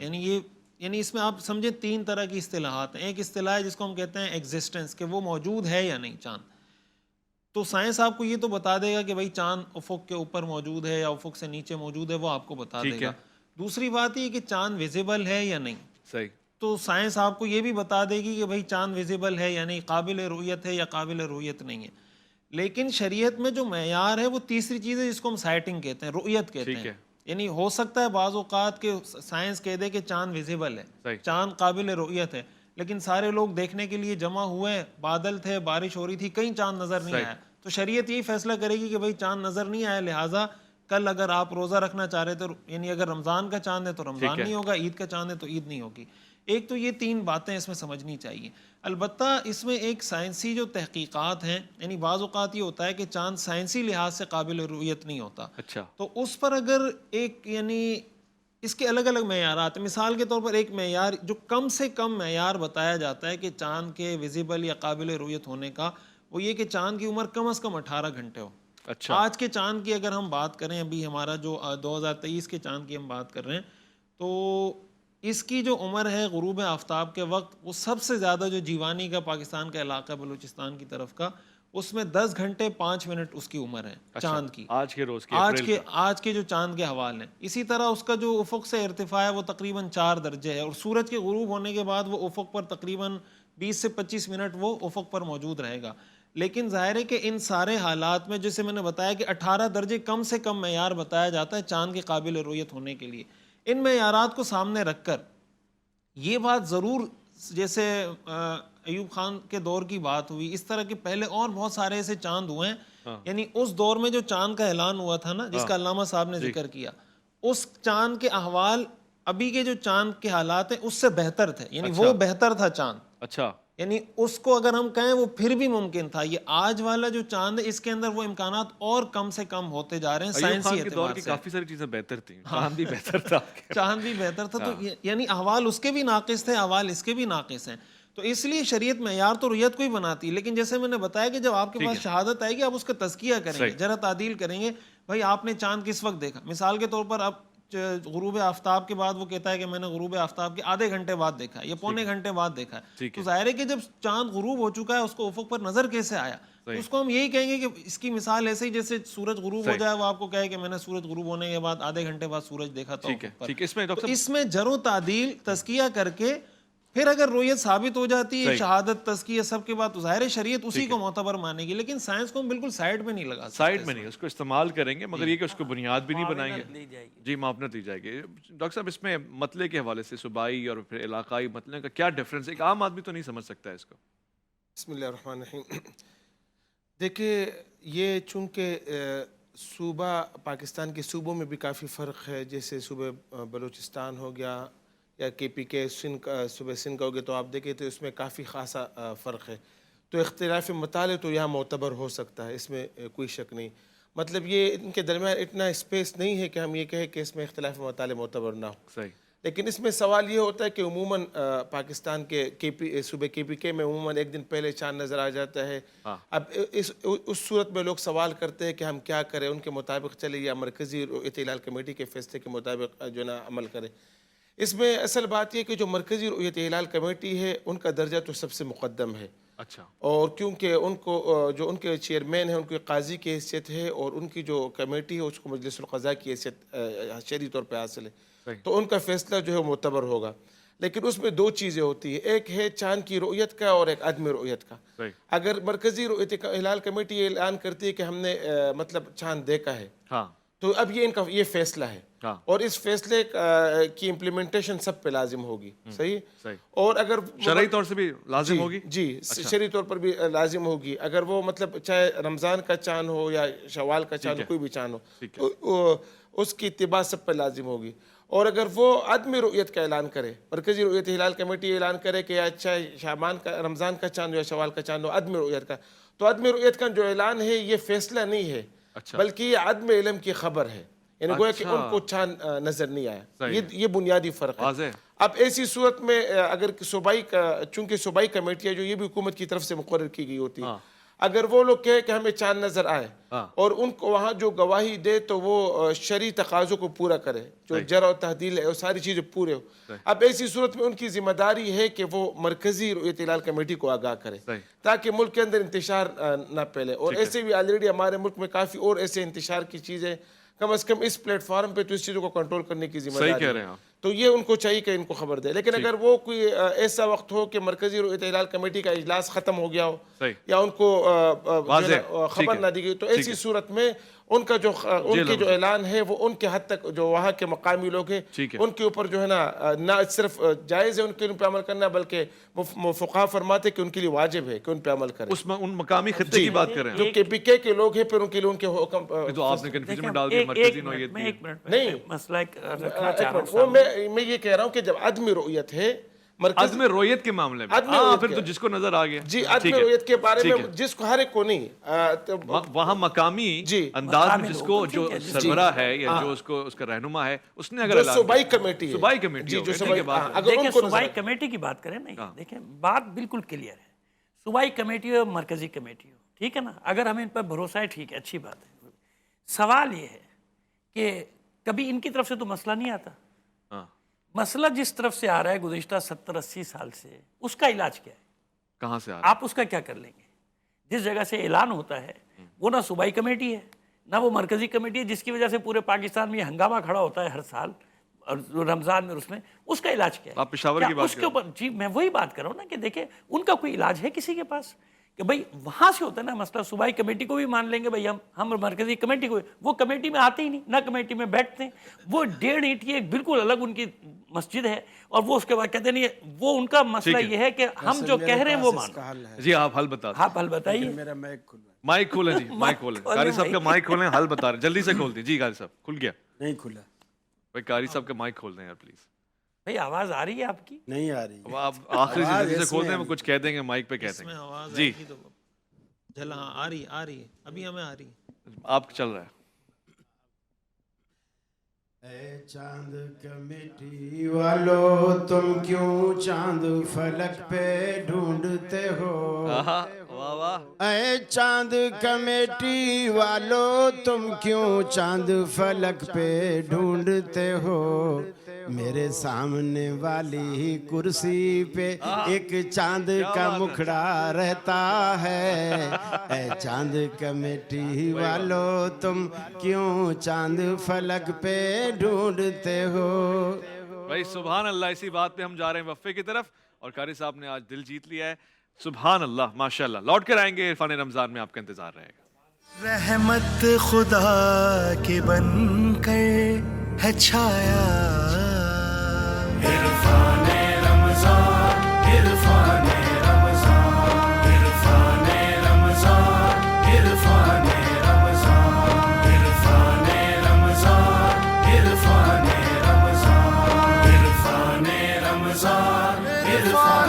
Speaker 4: یعنی اس میں آپ سمجھیں تین طرح کی اصطلاحات ہیں۔ ایک اصطلاح ہے جس کو ہم کہتے ہیں ایگزسٹنس، کہ وہ موجود ہے یا نہیں چاند، تو سائنس آپ کو یہ تو بتا دے گا کہ بھائی چاند افق کے اوپر موجود ہے یا افق سے نیچے موجود ہے، وہ آپ کو بتا دے گا۔ دوسری بات یہ کہ چاند ویزیبل ہے یا نہیں،
Speaker 1: صحیح،
Speaker 4: تو سائنس آپ کو یہ بھی بتا دے گی کہ بھائی چاند ویزیبل ہے یا نہیں، قابل رؤیت ہے یا قابل رؤیت نہیں ہے۔ لیکن شریعت میں جو معیار ہے وہ تیسری چیز ہے جس کو ہم سائٹنگ کہتے ہیں، رؤیت کہتے ہیں۔ یعنی ہو سکتا ہے بعض اوقات کہ سائنس کہہ دے کہ چاند ویزیبل ہے، چاند قابل رؤیت ہے، لیکن سارے لوگ دیکھنے کے لیے جمع ہوئے، بادل تھے، بارش ہو رہی تھی، کہیں چاند نظر نہیں آیا، تو شریعت یہی فیصلہ کرے گی کہ بھائی چاند نظر نہیں آیا، لہٰذا کل اگر آپ روزہ رکھنا چاہ رہے تھے، یعنی اگر رمضان کا چاند ہے تو رمضان نہیں ہوگا، عید کا چاند ہے تو عید نہیں ہوگی۔ ایک تو یہ تین باتیں اس میں سمجھنی چاہیے۔ البتہ اس میں ایک سائنسی جو تحقیقات ہیں، یعنی بعض اوقات یہ ہوتا ہے کہ چاند سائنسی لحاظ سے قابل رؤیت نہیں ہوتا،
Speaker 1: اچھا،
Speaker 4: تو اس پر اگر ایک یعنی اس کے الگ الگ معیارات ہیں۔ مثال کے طور پر ایک معیار جو کم سے کم معیار بتایا جاتا ہے کہ چاند کے ویزیبل یا قابل رؤیت ہونے کا، وہ یہ کہ چاند کی عمر کم از کم 18 گھنٹے ہو۔
Speaker 1: اچھا،
Speaker 4: آج کے چاند کی اگر ہم بات کریں، ابھی ہمارا جو 2023 کے چاند کی ہم بات کر رہے ہیں، تو اس کی جو عمر ہے غروب آفتاب کے وقت، وہ سب سے زیادہ جو جیوانی کا پاکستان کا علاقہ بلوچستان کی طرف کا، اس میں 10 گھنٹے 5 منٹ اس کی عمر ہے چاند کی،
Speaker 1: آج کے روز کی،
Speaker 4: آج کے جو چاند کے حوالے ہیں۔ اسی طرح اس کا جو افق سے ارتفاع ہے وہ تقریباً 4 درجے ہے، اور سورج کے غروب ہونے کے بعد وہ افق پر تقریباً 20 سے 25 منٹ وہ افق پر موجود رہے گا۔ لیکن ظاہر ہے کہ ان سارے حالات میں جیسے میں نے بتایا کہ 18 درجے کم سے کم معیار بتایا جاتا ہے چاند کے قابل رؤیت ہونے کے لیے۔ ان معیارات کو سامنے رکھ کر یہ بات ضرور، جیسے ایوب خان کے دور کی بات ہوئی، اس طرح کے پہلے اور بہت سارے ایسے چاند ہوئے ہیں، یعنی اس دور میں جو چاند کا اعلان ہوا تھا نا، جس کا علامہ صاحب نے ذکر کیا، اس چاند کے احوال ابھی کے جو چاند کے حالات ہیں اس سے بہتر تھے، یعنی وہ بہتر تھا چاند۔
Speaker 1: اچھا،
Speaker 4: یعنی اس کو اگر ہم کہیں وہ پھر بھی ممکن تھا۔ یہ آج والا جو چاند ہے اس کے اندر وہ امکانات اور کم سے کم ہوتے جا رہے ہیں سائنسی اعتبار سے۔
Speaker 1: کافی ساری چیزیں بہتر تھیں، چاند بھی بہتر تھا،
Speaker 4: چاند بھی بہتر تھا، تو یعنی احوال اس کے بھی ناقص تھے، احوال اس کے بھی ناقص ہیں۔ تو اس لیے شریعت معیار تو رؤیت کو ہی بناتی، لیکن جیسے میں نے بتایا کہ جب آپ کے پاس شہادت آئے گی آپ اس کا تزکیہ کریں گے، جرح تعدیل کریں گے، بھائی آپ نے چاند کس وقت دیکھا۔ مثال کے طور پر اب غروب آفتاب کے بعد وہ کہتا ہے کہ میں نے غروب آفتاب کے آدھے گھنٹے بعد دیکھا ہے یا پونے گھنٹے بعد دیکھا ہے، تو ظاہر ہے کہ جب چاند غروب ہو چکا ہے اس کو افق پر نظر کیسے آیا، تو اس کو ہم یہی کہیں گے کہ اس کی مثال ایسے ہی جیسے سورج غروب ہو جائے، وہ آپ کو کہے کہ میں نے سورج غروب ہونے کے بعد آدھے گھنٹے بعد سورج دیکھا تھا افق پر۔ تو اس میں جرح و تعدیل تزکیہ کر کے پھر اگر رؤیت ثابت ہو جاتی ہے، شہادت تزکیہ سب کے بعد، تو ظاہر شریعت اسی کو معتبر مانے گی، لیکن سائنس کو ہم بالکل سائڈ میں نہیں لگا سکتے،
Speaker 1: سائڈ میں نہیں، اس کو استعمال کریں گے، مگر یہ کہ اس کو بنیاد بھی نہیں بنائیں گے، جی معاونت دی جائے گی۔ ڈاکٹر صاحب، اس میں مطلع کے حوالے سے صوبائی اور پھر علاقائی مطلع کا کیا ڈفرینس ہے؟ ایک عام آدمی تو نہیں سمجھ سکتا ہے اس کو۔
Speaker 5: بسم اللہ الرحمن الرحیم۔ دیکھیے، یہ چونکہ صوبہ پاکستان کے صوبوں میں بھی کافی فرق ہے، جیسے صوبہ بلوچستان ہو گیا یا کے پی کے صوبہ سندھ کا ہو گیا، تو آپ دیکھیں تو اس میں کافی خاصا فرق ہے، تو اختلاف مطالعے تو یہاں معتبر ہو سکتا ہے، اس میں کوئی شک نہیں۔ مطلب یہ ان کے درمیان اتنا اسپیس نہیں ہے کہ ہم یہ کہیں کہ اس میں اختلاف مطالعے معتبر نہ ہو، لیکن اس میں سوال یہ ہوتا ہے کہ عموماً پاکستان کے صوبے KPK میں عموماً ایک دن پہلے چاند نظر آ جاتا ہے. اب اس صورت میں لوگ سوال کرتے ہیں کہ ہم کیا کریں, ان کے مطابق چلے یا مرکزی رؤیت ہلال کمیٹی کے فیصلے کے مطابق جو ہے نا عمل کریں. اس میں اصل بات یہ کہ جو مرکزی رؤیت ہلال کمیٹی ہے ان کا درجہ تو سب سے مقدم ہے.
Speaker 1: اچھا.
Speaker 5: اور کیونکہ ان کو جو ان کے چیئرمین ہیں ان کی قاضی کی حیثیت ہے اور ان کی جو کمیٹی ہے اس کو مجلس القضاء کی حیثیت شرعی طور پہ حاصل ہے, تو ان کا فیصلہ جو ہے معتبر ہوگا. لیکن اس میں دو چیزیں ہوتی ہیں, ایک ہے چاند کی رؤیت کا اور ایک عدم رؤیت کا. اگر مرکزی رؤیت ہلال کمیٹی یہ اعلان کرتی ہے کہ ہم نے مطلب چاند دیکھا ہے, تو اب یہ ان کا یہ فیصلہ ہے اور اس فیصلے کی امپلیمنٹیشن سب پہ لازم ہوگی. صحیح. اور اگر
Speaker 1: شرعی طور سے بھی لازم ہوگی.
Speaker 5: جی شرعی طور پر بھی لازم ہوگی. اگر وہ مطلب چاہے رمضان کا چاند ہو یا شوال کا چاند ہو, کوئی بھی چاند ہو, اس کی اتباع سب پہ لازم ہوگی. اور اگر وہ عدم رؤیت کا اعلان کرے, مرکزی رؤیت ہلال کمیٹی اعلان کرے کہ چاہے شعبان کا رمضان کا چاند ہو یا شوال کا چاند ہو, عدم رؤیت کا, تو عدم رؤیت کا جو اعلان ہے یہ فیصلہ نہیں ہے بلکہ یہ عدم علم کی خبر ہے. یعنی گویا کہ ان کو چاند نظر نہیں آیا. یہ بنیادی فرق ہے. اب ایسی صورت میں اگر چونکہ صوبائی کمیٹیاں جو یہ بھی حکومت کی طرف سے مقرر کی گئی ہوتی ہے, اگر وہ لوگ کہے کہ ہمیں چاند نظر آئے اور ان کو وہاں جو گواہی دے تو وہ شرعی تقاضوں کو پورا کرے, جو جرح و تعدیل ہے وہ ساری چیزیں پورے ہو. اب ایسی صورت میں ان کی ذمہ داری ہے کہ وہ مرکزی رؤیت ہلال کمیٹی کو آگاہ کرے تاکہ ملک کے اندر انتشار نہ پھیلے. اور ایسے بھی آلریڈی ہمارے ملک میں کافی اور ایسے انتشار کی چیزیں, کم از کم اس پلیٹ فارم پہ تو اس چیزوں کو کنٹرول کرنے کی ذمہ داری ہے. تو یہ ان کو چاہیے کہ ان کو خبر دے. لیکن اگر وہ کوئی ایسا وقت ہو کہ مرکزی رؤیت ہلال کمیٹی کا اجلاس ختم ہو گیا ہو یا ان کو خبر نہ دی گئی, تو ایسی صورت میں ان کا جو ان کے جو اعلان ہے وہ ان کے حد تک جو وہاں کے مقامی لوگ ہیں ان کے اوپر جو ہے نا نہ صرف جائز ہے ان کے پہ عمل کرنا, بلکہ فقہا فرماتے کہ ان کے لیے واجب ہے کہ ان پہ عمل کریں.
Speaker 1: ان مقامی خطے کی بات کر رہے ہیں
Speaker 5: جو KPK کے لوگ ہیں, پھر ان کے لیے ان کے حکم.
Speaker 1: تو آپ نے کنفیوژن میں ڈال دیا مرکزی نوعیت
Speaker 5: نہیں,
Speaker 3: مسئلہ رکھنا چاہ رہا
Speaker 5: وہ میں یہ کہہ رہا ہوں کہ جب عدم رؤیت ہے
Speaker 1: عدم رؤیت کے معاملے میں, پھر تو جس کو نظر آ گیا
Speaker 5: جی عدم رؤیت کے بارے میں جس کو ہر ایک کو نہیں,
Speaker 1: وہاں مقامی انداز میں جس کو جو سربراہ ہے یا جو اس کا رہنما ہے اس نے اگر
Speaker 5: صوبائی کمیٹی
Speaker 3: دیکھیں صوبائی کمیٹی کی بات کریں نہیں, دیکھیں بات بالکل کلیئر ہے. صوبائی کمیٹی ہو مرکزی کمیٹی ہو, ٹھیک ہے نا, اگر ہمیں ان پر بھروسہ ہے ٹھیک ہے, اچھی بات ہے. سوال یہ ہے کہ کبھی ان کی طرف سے تو مسئلہ نہیں آتا. مسئلہ جس طرف سے آ رہا ہے گزشتہ 70-80 سال سے, اس کا علاج کیا ہے؟
Speaker 1: کہاں سے آ رہا ہے؟
Speaker 3: آپ اس کا کیا کر لیں گے؟ جس جگہ سے اعلان ہوتا ہے وہ نہ صوبائی کمیٹی ہے نہ وہ مرکزی کمیٹی ہے, جس کی وجہ سے پورے پاکستان میں یہ ہنگامہ کھڑا ہوتا ہے ہر سال رمضان میں. اس کا علاج کیا ہے؟
Speaker 1: آپ پشاور کی بات
Speaker 3: کر رہے ہیں. جی میں وہی بات کر رہا ہوں نا کہ دیکھیں ان کا کوئی علاج ہے کسی کے پاس کہ بھائی وہاں سے ہوتا ہے نا مسئلہ. صوبائی کمیٹی کو بھی مان لیں گے بھائی ہم مرکزی کمیٹی کو, وہ کمیٹی میں آتے ہی نہیں, نہ کمیٹی میں بیٹھتے ہیں. وہ 1.5 اینٹ کی ایک بالکل الگ ان کی مسجد ہے اور وہ اس کے بعد کہتے نہیں, وہ ان کا مسئلہ یہ ہے کہ ہم جو کہہ رہے ہیں وہ مان.
Speaker 1: جی آپ حل بتا دیں.
Speaker 3: آپ حل بتائیے.
Speaker 1: مائک کھولیں جی, مائک کھولیں. قاری صاحب کا مائک کھولیں, حل بتا رہے ہیں, جلدی سے کھول دیں. جی قاری صاحب کھل گیا؟
Speaker 2: نہیں کھلا
Speaker 1: بھائی. قاری صاحب کا مائک کھول دیں یار پلیز.
Speaker 3: بھائی آواز آ رہی ہے آپ کی؟
Speaker 2: نہیں آ رہی.
Speaker 1: آپ آخری سے جلدی سے کھول دیں, وہ کچھ کہہ دیں گے مائک پہ کہتے ہیں. جی
Speaker 4: آ رہی ہے ابھی ہمیں آ رہی ہے.
Speaker 1: آپ چل رہا ہے.
Speaker 2: اے چاند کمیٹی والو تم کیوں چاند فلک پہ ڈھونڈتے ہو؟
Speaker 1: واہ واہ.
Speaker 2: اے چاند کمیٹی والو تم کیوں چاند فلک پہ ڈھونڈتے ہو؟ میرے سامنے والی کرسی پہ ایک چاند کا مکھڑا رہتا ہے. اے چاند کمیٹی والو تم کیوں چاند فلک پہ ڈھونڈتے ہو؟
Speaker 1: بھائی سبحان اللہ. اسی بات پہ ہم جا رہے ہیں وقفے کی طرف اور قاری صاحب نے آج دل جیت لیا ہے. سبحان اللہ, ماشاءاللہ. لوٹ کر آئیں گے عرفان رمضان میں, آپ کا انتظار رہے گا.
Speaker 6: رحمت خدا کے بن کر ہے چھایا عرفان رمضان, عرفان رمضان, عرفان رمضان, عرفان رمضان, عرفان رمضان, عرفان رمضان, عرفان رمضان, عرفان